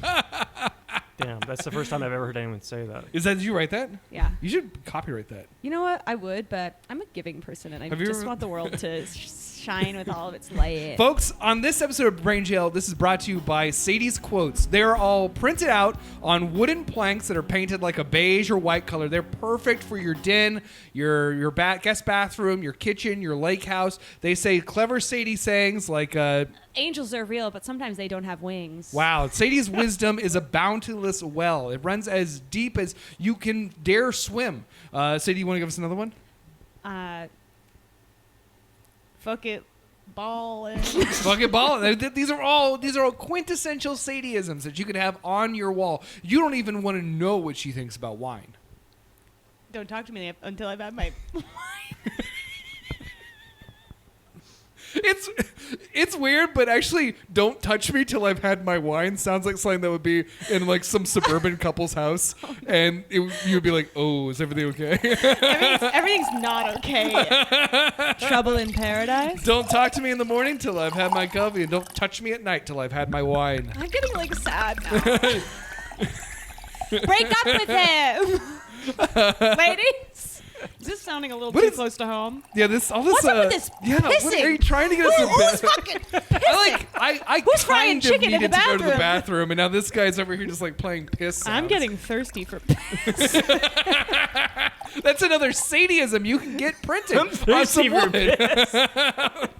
Damn, that's the first time I've ever heard anyone say that. Did you write that? Yeah. You should copyright that. You know what? I would, but I'm a giving person, and I Have you just ever- want the world to shine with all of its light. Folks, on this episode of Brain Jail, this is brought to you by Sadie's Quotes. They're all printed out on wooden planks that are painted like a beige or white color. They're perfect for your den, your guest bathroom, your kitchen, your lake house. They say clever Sadie sayings like, Angels are real, but sometimes they don't have wings. wow, Sadie's wisdom is a boundless well. It runs as deep as you can dare swim. Sadie, you want to give us another one? Fuck it, ball and Fucking ball. These are all quintessential Sadieisms that you could have on your wall. You don't even want to know what she thinks about wine. don't talk to me until I've had my. It's weird, but actually, "Don't touch me till I've had my wine" sounds like something that would be in like some suburban couple's house, and you'd be like, "Oh, is everything okay?" Everything's not okay. Trouble in paradise. Don't talk to me in the morning till I've had my coffee, and don't touch me at night till I've had my wine. I'm getting like sad now. Break up with him, ladies. Is this sounding a little too close to home? Yeah, all this. What's up with this What, are you trying to get us Who's to fucking pissing? I Who's frying kind of chicken in needed the to go to the bathroom? bathroom, and now this guy's over here just like playing piss sounds. I'm getting thirsty for piss. That's another Sadieism you can get printed. I'm thirsty for piss.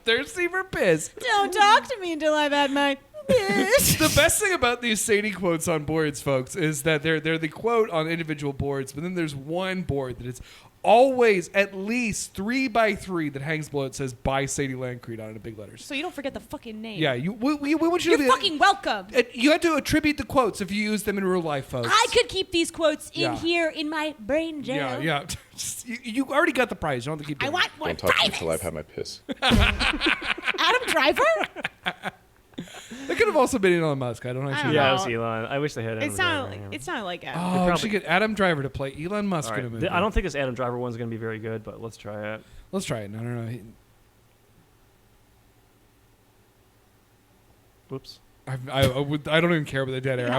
Thirsty for piss. Don't talk to me until I've had my piss. The best thing about these Sadie quotes on boards, folks, is that they're the quote on individual boards, but then there's one board that is always at least 3x3 that hangs below it says "by Sadie Landcreed" on it in big letters. So you don't forget the fucking name. Yeah, we want you to You're fucking welcome. You have to attribute the quotes if you use them in real life, folks. I could keep these quotes in Yeah. here in my brain jail. Yeah. Just, you already got the prize. You don't have to keep I doing want more Don't talk to me prizes. till I've had my piss. Adam Driver? it. That could have also been Elon Musk. I don't actually Yeah, know. it was Elon. I wish they had. It Adam sounded Driver. like Adam. Oh, we probably- should get Adam Driver to play Elon Musk All in a right. movie. I don't think this Adam Driver one's going to be very good, but let's try it. Let's try it. No. Whoops. I don't even care about the dead air.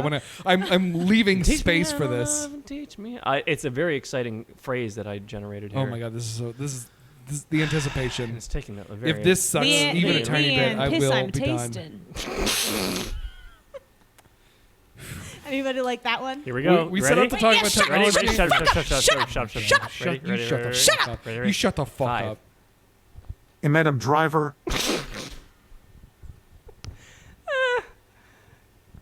I'm leaving space for this. Teach me. It's a very exciting phrase that I generated here. Oh my god, this is the anticipation. It's taking a very. If this sucks even a tiny bit, I will I'm be done. tasting. Anybody like that one? Here we go. We ready? set up to talk about shut Ready? technology. Ready? Shut up. Shut Ready? you shut the Ready? fuck up. Ready? You shut the fuck 5. up. Hey, Madam Driver.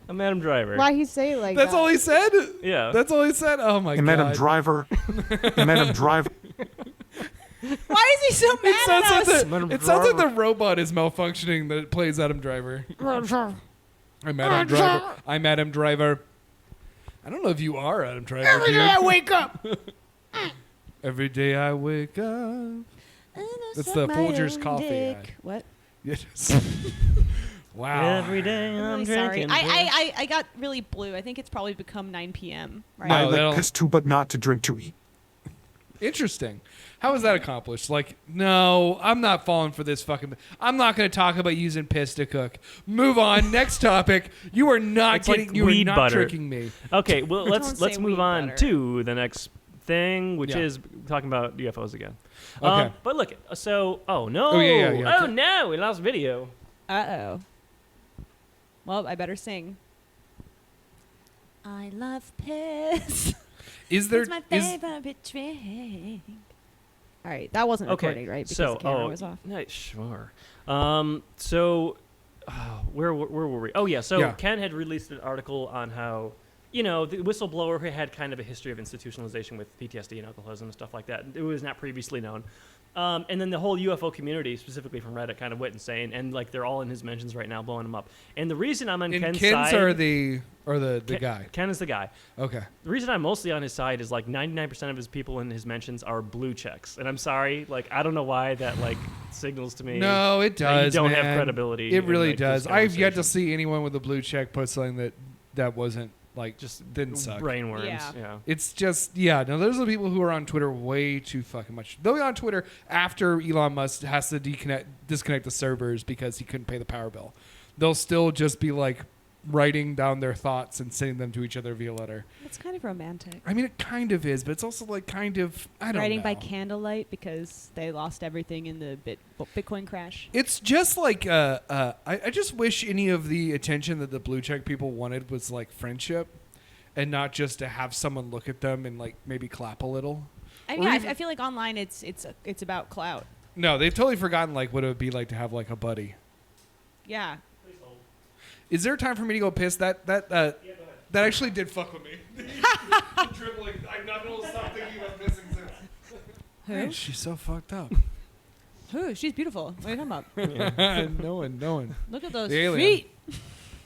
I'm Adam Driver. Why he say it like That's that? all he said? Yeah. That's all he said? Oh my Hey, god. Madam Driver. Hey, Madam Driver. Why is he so mad It sounds, at like us? it sounds like the robot is malfunctioning that plays Adam Driver. I'm Adam Driver. I'm Adam Driver. I don't know if you are Adam Driver. Every dude. day I wake up. Every day I wake up. That's the Folgers coffee ad. What? Yes. Wow. Every day I'm I'm really sorry. drinking. I got really blue. I think it's probably become 9 p.m. Right? No, I that'll- like piss too, but not to drink to eat. Interesting. How is that accomplished? Like, no, I'm not falling for this fucking. I'm not going to talk about using piss to cook. Move on. Next topic. You are not It's like getting. you are weed not butter. tricking me. Okay, well Don't let's say move weed on butter. to the next thing, which Yeah. is talking about UFOs again. Okay. But look, so oh no, Oh, yeah. oh no, we lost video. Uh-oh. Well, I better sing. I love piss. Is there? It's my is, favorite drink. All right, that wasn't Okay, recording, right? Because so the camera was off. no, sure. Where were we? Oh yeah, so Yeah. Ken had released an article on how the whistleblower who had kind of a history of institutionalization with PTSD and alcoholism and stuff like that. It was not previously known. And then the whole UFO community, specifically from Reddit, kind of went insane, and like they're all in his mentions right now, blowing him up. And the reason I'm on and Ken's Ken's side, are the guy. Ken is the guy. Okay. The reason I'm mostly on his side is like 99% of his people in his mentions are blue checks, and I'm sorry, like I don't know why that like signals to me. No, it that does. You don't man. have credibility. It in, really like, this does. I've yet to conversation. see anyone with a blue check put something that wasn't like just didn't suck. Brainworms. Yeah. Yeah. It's just no. Those are the people who are on Twitter way too fucking much. They'll be on Twitter after Elon Musk has to disconnect the servers because he couldn't pay the power bill. They'll still just be like writing down their thoughts and sending them to each other via letter. It's kind of romantic. I mean, it kind of is, but it's also like kind of I don't Writing know. by candlelight because they lost everything in the Bitcoin crash. It's just like I just wish any of the attention that the blue check people wanted was like friendship, and not just to have someone look at them and like maybe clap a little. I Or mean, even- I feel like online it's about clout. No, they've totally forgotten like what it would be like to have like a buddy. Yeah. Is there time for me to go piss? That actually did fuck with me. Dribbling. I'm not gonna stop thinking about pissing since. Who? Man, she's so fucked up. Who? She's beautiful. What are you talking about? no one. Look at those The alien. feet.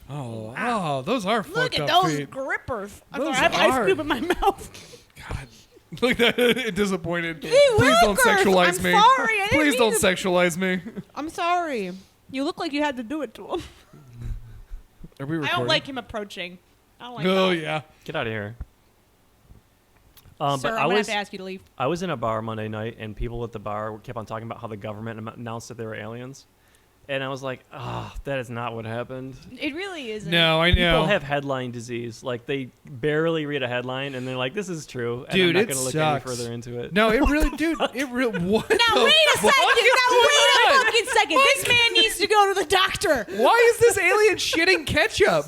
Oh, those are Look fucked at up those feet. grippers. I Those thought I have ice are- cube in my mouth. God, Like that, disappointed. Hey, Please don't Wilkers, sexualize I'm me. sorry, I didn't Please mean don't to- sexualize me. I'm sorry. You look like you had to do it to him. Are we recording? I don't like him approaching. I don't like Oh that. yeah. Get out of here. Sir, But I'm going to have to ask you to leave. I was in a bar Monday night, and people at the bar kept on talking about how the government announced that they were aliens. And I was like, that is not what happened. It really isn't. No, I know. People have headline disease. Like, they barely read a headline, and they're like, this is true. And Dude, I'm it not going to look sucks. any further into it. No, it really, dude. It really. What? Now, the wait a fuck second. is Now, wait a going on? fucking second. This man needs to go to the doctor. Why is this alien shitting ketchup?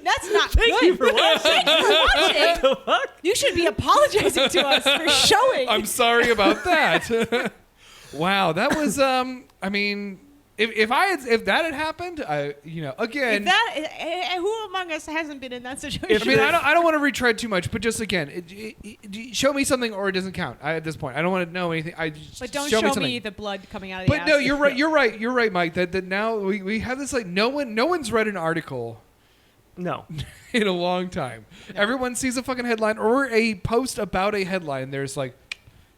That's not Thank good. you for watching. Thank you for watching. The fuck? You should be apologizing to us for showing. I'm sorry about that. Wow, that was. I mean, if that had happened, again. Who among us hasn't been in that situation? I mean, I don't want to retread too much, but just again, show me something or it doesn't count. At this point, I don't want to know anything. But don't show show something. me the blood coming out of the But ass. no, you're right, Mike. That now we have this like no one's read an article No. in a long time. Everyone sees a fucking headline or a post about a headline. There's like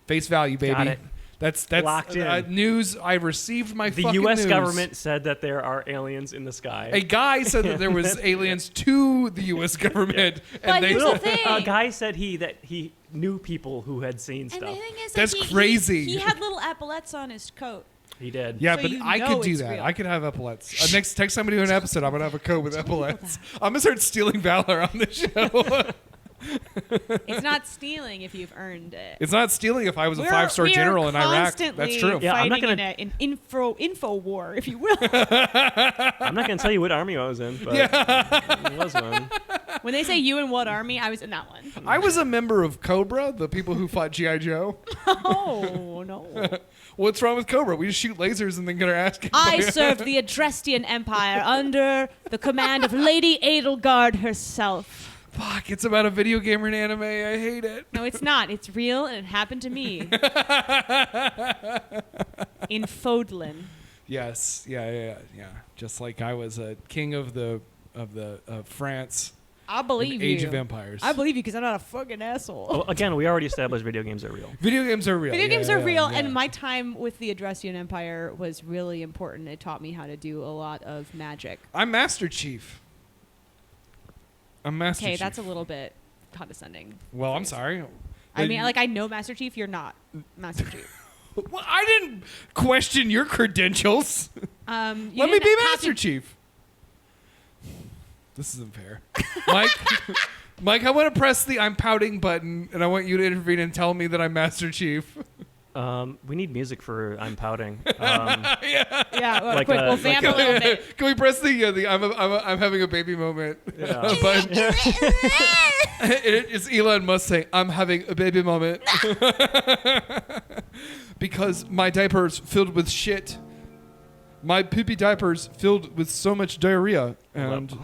face value, baby. Got it. That's Locked in. News. I received my The fucking U.S. news. government said that there are aliens in the sky. A guy said that there was aliens to the U.S. government, But and they here's said, the thing. A guy said that he knew people who had seen And stuff. the thing is, That's like, crazy. He had little epaulets on his coat. He did. Yeah, So but you I know could do it's that. real. I could have epaulets. Next time we do an episode, I'm gonna have a coat with epaulets. I'm gonna start stealing valor on this show. It's not stealing if you've earned it. It's not stealing if I was a We're- 5-star we are general in Iraq. constantly That's true. Yeah, I'm not fighting gonna- in an info war, if you will. I'm not going to tell you what army I was in, but it was one. When they say you in what army, I was in that one. I was a member of Cobra, the people who fought G.I. Joe. Oh no! What's wrong with Cobra? We just shoot lasers and then get our ass kicked. I served the Adrestian Empire under the command of Lady Edelgard herself. Fuck, it's about a video game or an anime. I hate it. No, it's not. It's real, and it happened to me in Fodlan. Yes, yeah. Just like I was a king of France. I believe you. Age of Empires. I believe you because I'm not a fucking asshole. Well, again, we already established video games are real. Video games are real. Video Yeah, games yeah, are real, yeah. and my time with the Adrestian Empire was really important. It taught me how to do a lot of magic. I'm Master Chief. I'm Master Okay, Chief. that's a little bit condescending. Well, I'm sorry. I mean, like, I know Master Chief. You're not Master Chief. Well, I didn't question your credentials. You Let me didn't be have Master to- Chief. This isn't fair. Mike, I want to press the I'm pouting button, and I want you to intervene and tell me that I'm Master Chief. We need music for I'm pouting. Yeah, well, Like quick, a- we'll vamp a little bit. Can we press the I'm having a baby moment Yeah. button? It's Elon Musk saying, I'm having a baby moment. Because my diaper's filled with shit. My poopy diaper's filled with so much diarrhea. And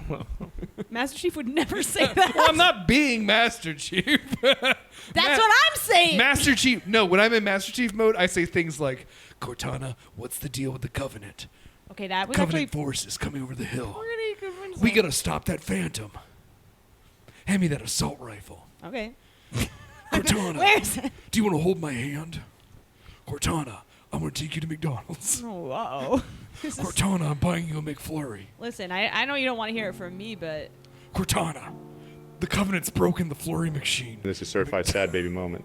Master Chief would never say that. well, I'm not being Master Chief. That's what I'm saying. Master Chief. No, when I'm in Master Chief mode, I say things like, Cortana, what's the deal with the Covenant? Okay, that was Covenant actually forces coming over the hill. pretty convincing. We gotta stop that Phantom. Hand me that assault rifle. Okay. Cortana, Where's it? do you want to hold my hand? Cortana, I'm gonna take you to McDonald's. Oh, uh-oh. Cortana, I'm buying you a McFlurry. Listen, I know you don't want to hear it from me, but Cortana, the Covenant's broken the Flurry machine. This is certified sad baby moment.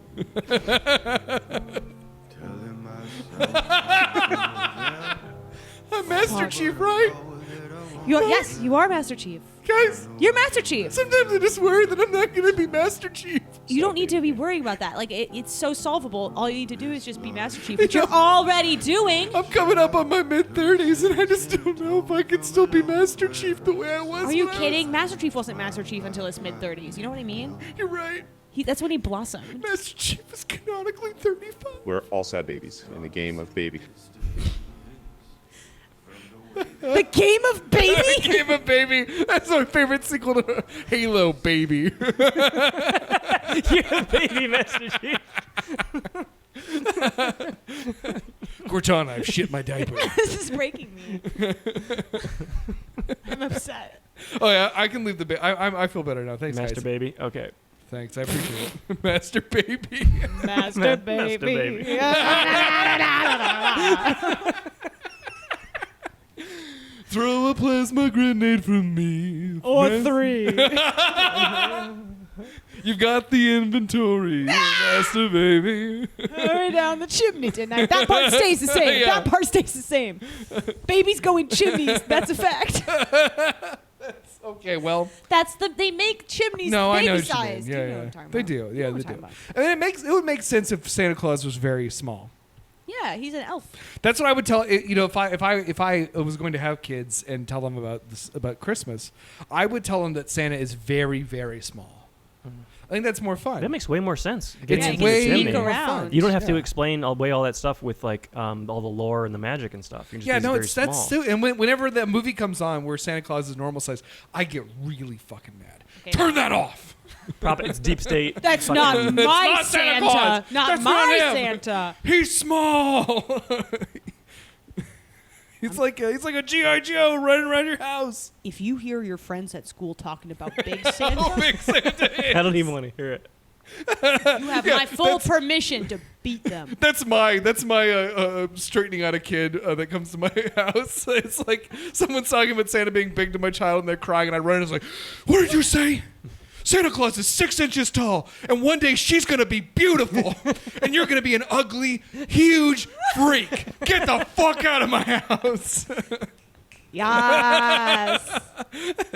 I'm Master Chief, right? yes, you are Master Chief. Guys, You're Master Chief. sometimes I just worry that I'm not gonna be Master Chief. You don't need to be worrying about that. Like, it's so solvable. All you need to do is just be Master Chief, which you're already doing. I'm coming up on my mid-30s, and I just don't know if I can still be Master Chief the way I was. Are you when I kidding? Master Chief wasn't Master Chief until his mid-30s. You know what I mean? You're right. That's when he blossomed. Master Chief is canonically 35. We're all sad babies in the game of baby. The game of baby? Game of Baby. That's my favorite sequel to Halo, Baby. You're a baby Master Chief. Cortana, I've shit my diaper. This is breaking me. I'm upset. Oh yeah, I can leave the. I feel better now. Thanks, Master guys. baby. Okay. Thanks, I appreciate it. Master Baby. Master baby. baby. Throw a plasma grenade from me. Or Mas- 3. You've got the inventory, Master Baby. Hurry down the chimney tonight. That part stays the same. Yeah. That part stays the same. Babies go in chimneys. That's a fact. Okay, well, They make chimneys no, I baby know what you mean. sized. Yeah, You know yeah. what I'm talking They about. do. You know Yeah, what they I'm do. talking I mean, it would make sense if Santa Claus was very small. Yeah, he's an elf. That's what I would tell. You know, if I was going to have kids and tell them about Christmas, I would tell them that Santa is very, very small. I think that's more fun. That makes way more sense. It's Getting Yeah, into you the way can chimney. sneak more around. fun. You don't have to Yeah. explain away all that stuff with like all the lore and the magic and stuff. You can just Yeah, use it no, very it's that's small. so. And whenever that movie comes on where Santa Claus is normal size, I get really fucking mad. Okay. Turn that off. It's deep state. That's fucking- not my not Santa Santa. Claus. Not That's my not him. Santa. He's small. He's like a GI Joe running around your house. If you hear your friends at school talking about Big Santa, Oh, big Santa. I don't even want to hear it. you have my full permission to beat them. That's my straightening out a kid that comes to my house. It's like someone's talking about Santa being big to my child and they're crying and I run and it's like, what did you say? Santa Claus is 6 inches tall and one day she's going to be beautiful and you're going to be an ugly, huge freak. Get the fuck out of my house. Yes.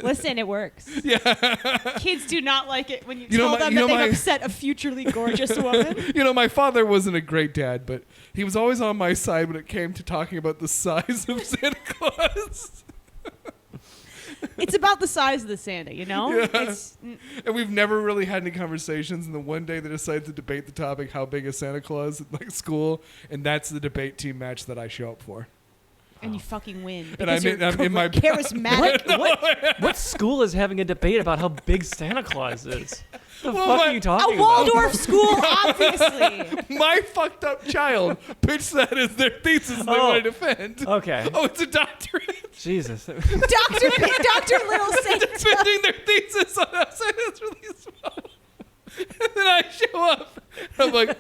Listen, it works. Yeah. Kids do not like it when you You know tell my- them you that know they've my- upset a futurely gorgeous woman. You know, my father wasn't a great dad, but he was always on my side when it came to talking about the size of Santa Claus. It's about the size of the Santa, you know? Yeah. It's, And we've never really had any conversations. And the one day they decided to debate the topic, how big is Santa Claus at like school, and that's the debate team match that I show up for. and you fucking win. And I'm in my charismatic. What school is having a debate about how big Santa Claus is? The Well, fuck my- are you A talking about? Waldorf school, obviously. My fucked up child pitched that as their thesis they Oh. want to defend. Okay. Oh, it's a doctorate. Jesus. Dr. Little Santa. Defending their thesis on how Santa's really small. And then I show up. And I'm like,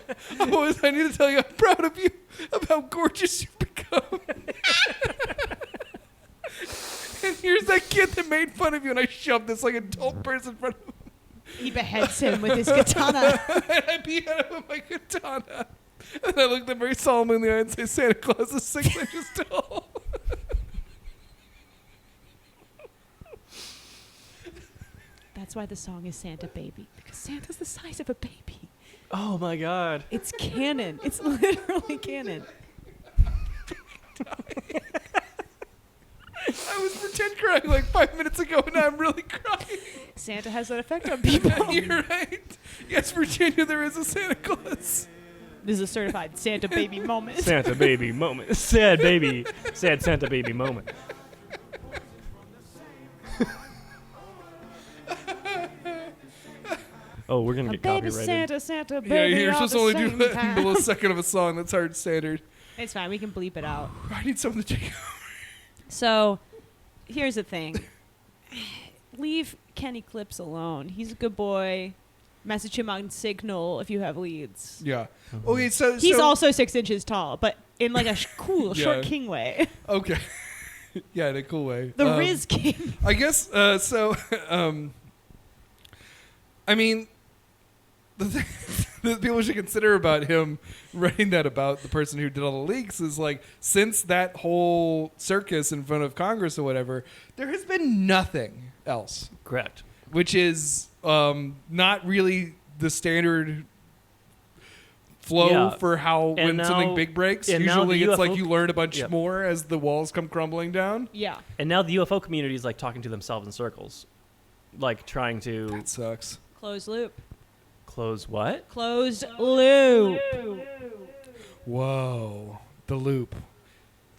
I need to tell you, I'm proud of you, of how gorgeous you've become. And here's that kid that made fun of you, and I shoved this like adult person in front of him. He beheads him with his katana. And I beat him with my katana. And I looked them very solemnly in the eye and say, Santa Claus is 6 inches tall. That's why the song is Santa Baby. Because Santa's the size of a baby. Oh my God. It's canon. It's literally canon. I was pretend crying like 5 minutes ago, and now I'm really crying. Santa has that effect on people. You're right. Yes, Virginia, there is a Santa Claus. This is a certified Santa baby moment. Santa baby moment. Sad baby. Sad Santa baby moment. Oh, we're gonna A get baby copyrighted. Santa, Yeah, baby. you're all supposed the to only do same that in time. the millisecond of a song. That's hard standard. It's fine. We can bleep it out. I need something to take. So, here's the thing. Leave Kenny Clips alone. He's a good boy. Message him on Signal if you have leads. Yeah. Okay, so He's also 6 inches tall, but in like a cool, Yeah. short king way. okay. Yeah, in a cool way. The Riz King. I guess so. I mean, the thing that people should consider about him writing that about the person who did all the leaks is like, since that whole circus in front of Congress or whatever, there has been nothing else, Correct. which is not really the standard flow Yeah. for how And when now- something big breaks. and now Usually the it's like UFO you learn a bunch Yep. more as the walls come crumbling down. Yeah. And now the UFO community is like talking to themselves in circles, like trying to That sucks. Closed loop. close what? Closed loop. Whoa, the loop.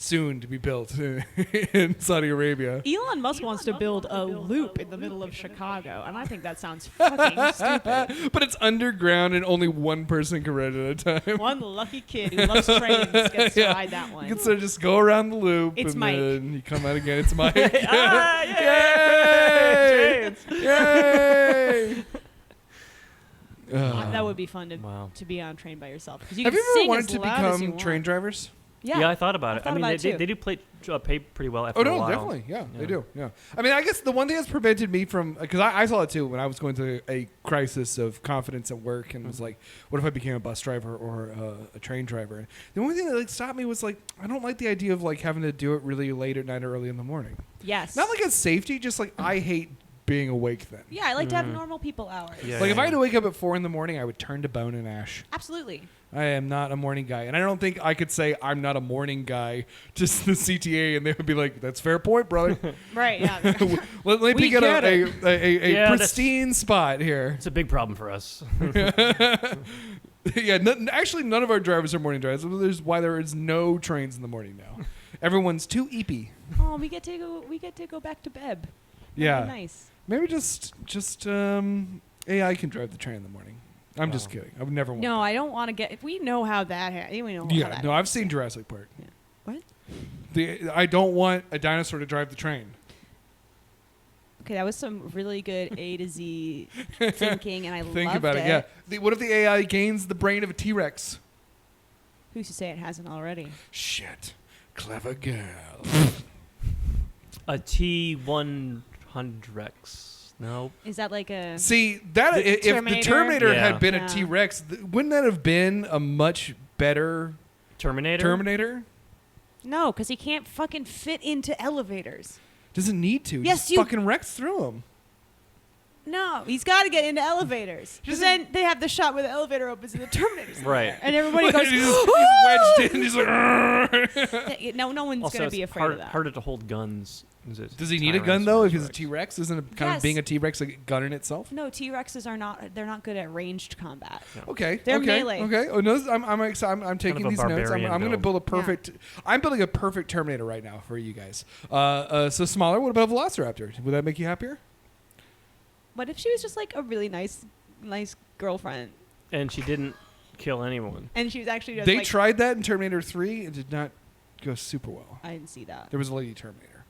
Soon to be built in Saudi Arabia. Elon Musk wants to build a loop in the middle of Chicago, and I think that sounds fucking stupid. But it's underground and only one person can ride it at a time. One lucky kid who loves trains gets to Yeah. ride that one. You can sort of just go around the loop It's and Mike. then you come out again. It's Mike. Ah, Yay! Trains. Yay! That would be fun to Wow. to be on a train by yourself. 'Cause you Have can you ever sing wanted as to loud as you become want. train drivers? Yeah, I thought about it. thought I mean, about it too. they do pay pretty well after Oh a no, while. definitely, yeah, they do. Yeah, I mean, I guess the one thing that's prevented me from, because I saw it too when I was going through a crisis of confidence at work, and was like, what if I became a bus driver or a train driver? The only thing that like stopped me was like, I don't like the idea of like having to do it really late at night or early in the morning. Yes. Not like it's safety, just like I hate being awake then. Yeah, I like to have normal people hours. Yeah. Like if I had to wake up at 4 a.m, I would turn to bone and ash. Absolutely. I am not a morning guy, and I don't think I could say I'm not a morning guy just the CTA, and they would be like, "That's a fair point, brother." Right. Yeah. Let me We get get a Yeah, that's- pristine spot here. It's a big problem for us. Yeah, actually, none of our drivers are morning drivers. There's why there is no trains in the morning now. Everyone's too eepy. Oh, we get to go back to bed. Yeah, Nice. maybe just AI can drive the train in the morning. I'm just kidding. I would never want. No, I don't want to get. If we know how that happened, we know. how Yeah, that no, I've seen Jurassic Park. Yeah. What? I don't want a dinosaur to drive the train. Okay, that was some really good A to Z thinking, and I Think loved about it. Yeah. What if the AI gains the brain of a T-Rex? Who's to say it hasn't already? Shit. Clever girl. A T-100X. No. Is that like a? See, that The if the Terminator? Terminator Yeah. had been Yeah. a T-Rex, wouldn't that have been a much better Terminator? Terminator? No, because he can't fucking fit into elevators. Doesn't need to. Yes, Just you- fucking wrecks through them. No, he's got to get into elevators. Because then they have the shot where the elevator opens and the Terminator's Right. there. And everybody goes, he's wedged in. He's like, Yeah, no one's Also, going to it's be afraid hard, of that. harder to hold guns. does he need a gun though? If he's a T-Rex. T-Rex, isn't it kind of Yes. being a T-Rex a gun in itself? No, T-Rexes are not. They're not good at ranged combat. Okay. They're okay. melee. Okay. Oh no, I'm taking a these notes. I'm barbarian going to build. build a perfect. I'm building a perfect Terminator right now for you guys. So smaller. What about a Velociraptor? Would that make you happier? What if she was just like a really nice girlfriend, And she didn't kill anyone. and she was actually just They like, tried that in Terminator 3. It did not go super well. I didn't see that. There was a lady Terminator.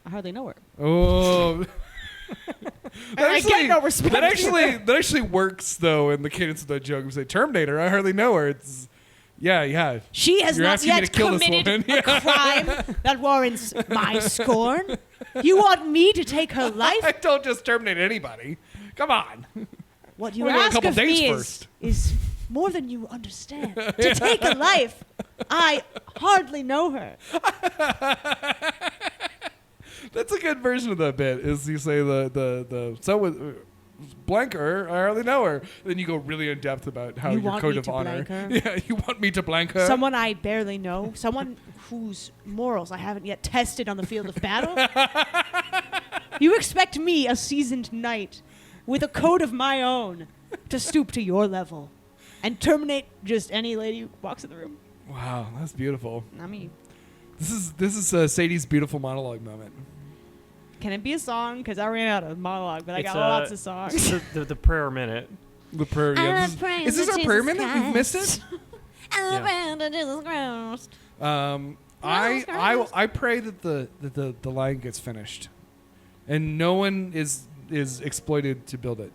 I hardly know her. Oh. I get no respect. That actually works though in the cadence of that joke. We say Terminator. I hardly know her. It's yeah. She has You're not asking me yet to kill this committed woman. a crime that warrants my scorn. You want me to take her I life? don't just terminate anybody. Come on. What you We'll go a ask couple of dates me first. is more than you understand. To take a life, I hardly know her. That's a good version of that bit. Is you say the so with blank her, I hardly know her. Then you go really in depth about how You your want code me of to honor. blank her? Yeah, you want me to blank her. Someone I barely know. Someone whose morals I haven't yet tested on the field of battle. You expect me, a seasoned knight, with a code of my own, to stoop to your level and terminate just any lady who walks in the room? Wow, that's beautiful. Not me. This is Sadie's beautiful monologue moment. Can it be a song? Because I ran out of monologue, but I It's, got lots of songs. the prayer minute. The prayer. Yeah, is this our prayer minute? We've missed it. I pray that the line gets finished, and no one is exploited to build it,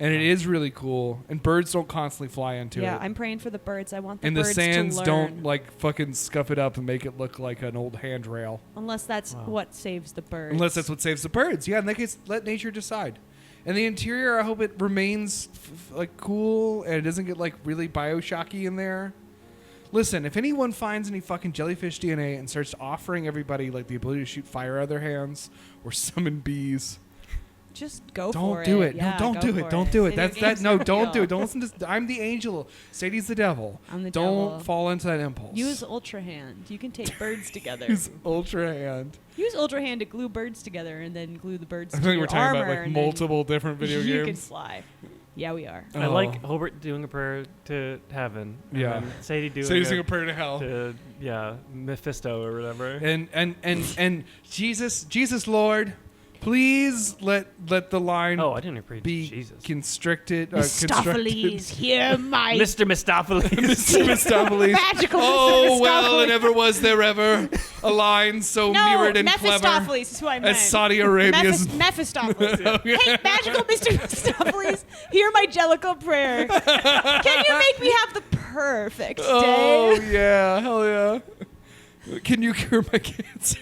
and it is really cool. And birds don't constantly fly into Yeah, it, I'm praying for the birds. I want the and the birds sands to learn. don't like fucking scuff it up and make it look like an old handrail. Unless that's what saves the birds. Unless that's what saves the birds. Yeah, in that case, let nature decide. And the interior, I hope it remains like cool and it doesn't get like really Bioshocky in there. Listen, if anyone finds any fucking jellyfish DNA and starts offering everybody like the ability to shoot fire out of their hands or summon bees, Just go for don't it. do it. Yeah, No, don't go do for it. Don't do it. Video That's games that. No, are don't do real. it. Don't listen to. I'm the angel. Sadie's the devil. I'm the Don't devil. fall into that impulse. Use Ultra Hand. You can take birds together. Use Ultra Hand. Use Ultra Hand to glue birds together and then glue the birds I to think your we're talking armor about like and then multiple different video you can games. fly. Yeah, we are. I Oh. like Hobert doing a prayer to heaven. And Yeah. then Sadie doing Sadie's doing a prayer to hell. to Mephisto or whatever. And Jesus Lord, Please let the line Oh, I didn't read be Jesus. constricted. Mistopheles, hear my Mr. Mistopheles. Mr. Mistopheles. magical Oh, Mr. well, Mistopheles. and ever was there ever a line so No, mirrored and clever Mephistopheles is who I meant. as Saudi Arabia's. Mephistopheles. Hey, magical Mr. Mephistopheles, hear my Jellicle prayer. Can you make me have the perfect day? Oh, yeah. Hell yeah. Can you cure my cancer?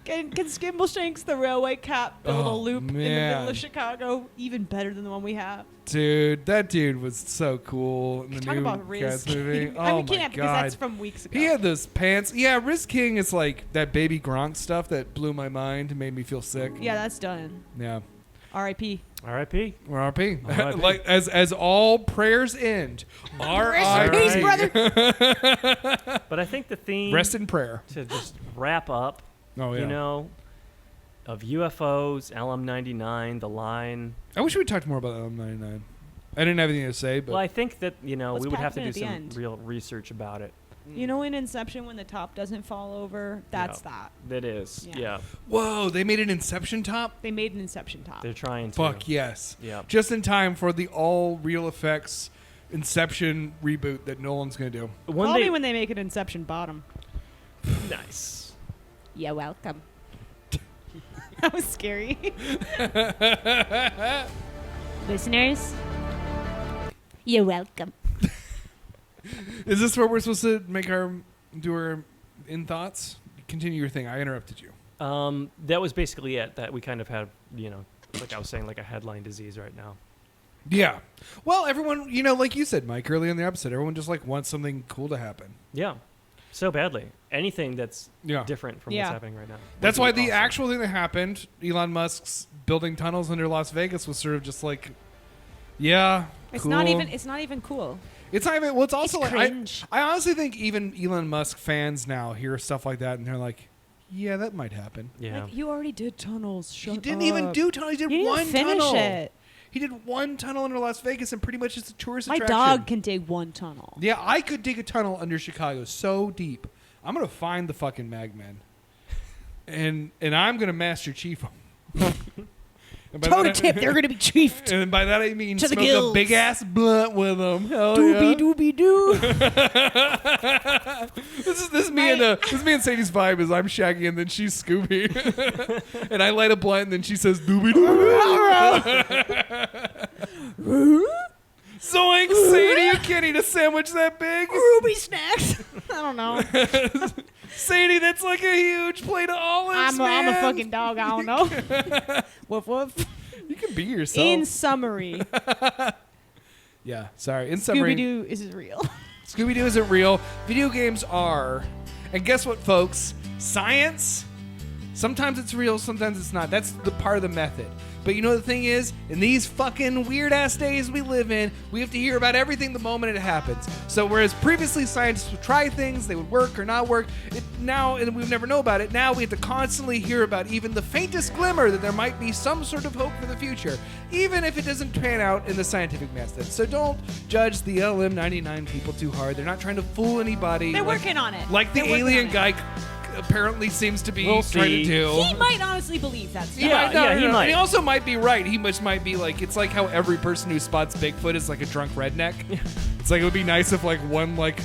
Can Skimbleshanks, the railway cap, build a Oh, loop in the man. middle of Chicago even better than the one we have? Dude, that dude was so cool in the Talk new about Riz Cats movie. King. Oh, I mean, my can't God. because that's from weeks ago. He had those pants. Yeah, Riz King is like that baby Gronk stuff that blew my mind and made me feel sick. Yeah, that's done. Yeah. R.I.P. R.I.P. We're R.I.P. R.I.P. Like as all prayers end. R.I.P. Peace, brother. But I think the theme Rest in prayer. to just wrap up, Oh yeah. you know, of UFOs, LM99, the line. I wish we talked more about LM99. I didn't have anything to say, but Well, I think that, you know, What's we would have to packed do in at some the end? real research about it. You know in Inception when the top doesn't fall over? That's Yeah. that. That is. Yeah. Yeah. whoa, they made an Inception top. They made an Inception top. They're trying to. Fuck yes. Yeah. Just in time for the all real effects Inception reboot that Nolan's gonna do. One Call day, me when they make an Inception bottom. nice. You're welcome. That was scary. Listeners, you're welcome. Is this where we're supposed to do our in thoughts? Continue your thing. I interrupted you. That was basically it. That we kind of have, you know, like I was saying, like a headline disease right now. Yeah. Well, everyone, you know, like you said, Mike, earlier in the episode, everyone just like wants something cool to happen. Yeah. So badly. Anything that's Yeah. different from Yeah. what's happening right now. That's would why be the awesome. actual thing that happened, Elon Musk's building tunnels under Las Vegas, was sort of just like, yeah, It's cool. not even cool. It's not even. Well, it's also It's like cringe. I honestly think even Elon Musk fans now hear stuff like that and they're like, yeah, that might happen. Yeah. Like, you already did tunnels. Shut He didn't even up. do tunnels. He did He didn't one finish tunnel. it. He did one tunnel under Las Vegas, and pretty much it's a tourist My attraction. dog can dig one tunnel. Yeah, I could dig a tunnel under Chicago so deep. I'm gonna find the fucking Magmen, and I'm gonna Master Chief them. Toe to tip, they're gonna be chiefed. And by that I mean To the smoke a gills. big ass blunt with them. Hell Doobie yeah. doobie doo. This is me and Sadie's vibe is I'm Shaggy and then she's Scooby, and I light a blunt and then she says doobie doo. Zoink, Sadie, you can't eat a sandwich that big. Ruby snacks. I don't know. Sadie, that's like a huge plate of olives. I'm a man. fucking dog. I don't know. Woof woof. You can be yourself. In summary, Yeah, sorry. In summary, Scooby Doo is real. Scooby-Doo isn't real. Video games are. And guess what, folks? Science, sometimes it's real, sometimes it's not. That's the part of the method. But you know the thing is, in these fucking weird-ass days we live in, we have to hear about everything the moment it happens. So whereas previously scientists would try things, they would work or not work, now, and we would never know about it, now we have to constantly hear about even the faintest glimmer that there might be some sort of hope for the future, even if it doesn't pan out in the scientific method. So don't judge the LM99 people too hard. They're not trying to fool anybody. They're like- working on it. Like the They're working alien on it. guy apparently seems to be We'll trying to see. do. He might honestly believe that stuff. Yeah, he might. And he also might be right. He might be like, it's like how every person who spots Bigfoot is like a drunk redneck. It's like it would be nice if like one like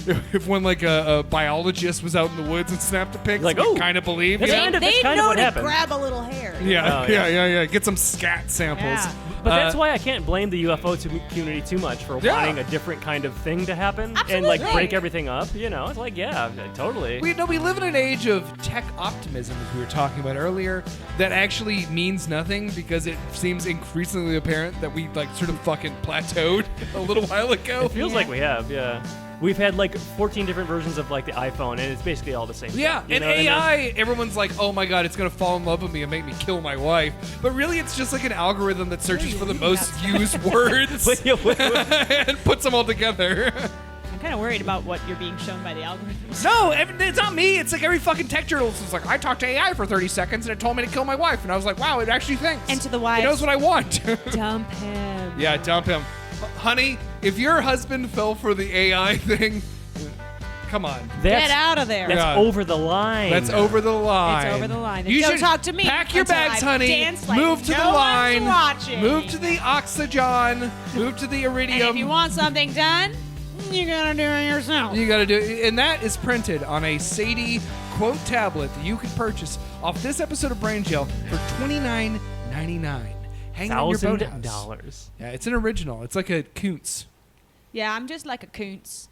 if one like a biologist was out in the woods and snapped a pic, Like, so oh, kind of believe. that's You know? kind of- They kind know what to happened. grab a little hair. Yeah, Oh, yeah. yeah. Get some scat samples. Yeah. But that's why I can't blame the UFO community too much for Yeah. wanting a different kind of thing to happen and like Absolutely. break everything up. You know, it's like, yeah, totally. We live in an age of tech optimism, as we were talking about earlier, that actually means nothing because it seems increasingly apparent that we like sort of fucking plateaued a little while ago. It feels Yeah. like we have, yeah. We've had like 14 different versions of like the iPhone, and it's basically all the same. Yeah, stuff, you and know what I mean? AI, everyone's like, oh my god, it's gonna fall in love with me and make me kill my wife. But really, it's just like an algorithm that searches for the most used words Wait, wait. and puts them all together. I'm kind of worried about what you're being shown by the algorithms. No, it's not me. It's like every fucking tech journalist is like, I talked to AI for 30 seconds and it told me to kill my wife. And I was like, wow, it actually thinks. And to the It wives. knows what I want. Dump him. Yeah, dump him. Honey, if your husband fell for the AI thing, Come on. Get out of there. That's Yeah. over the line. That's over the line. It's over the line. You Don't should talk to me Pack your until bags, I've honey. danced like Move to no the one's line. watching. Move to the oxygen. Move to the And iridium. if you want something done, you gotta do it yourself. You gotta do it. And that is printed on a Sadie quote tablet that you can purchase off this episode of Brain Jail for $29.99. Hang on your boathouse. $1,000. Yeah, it's an original. It's like a Kuntz. Yeah, I'm just like a coons.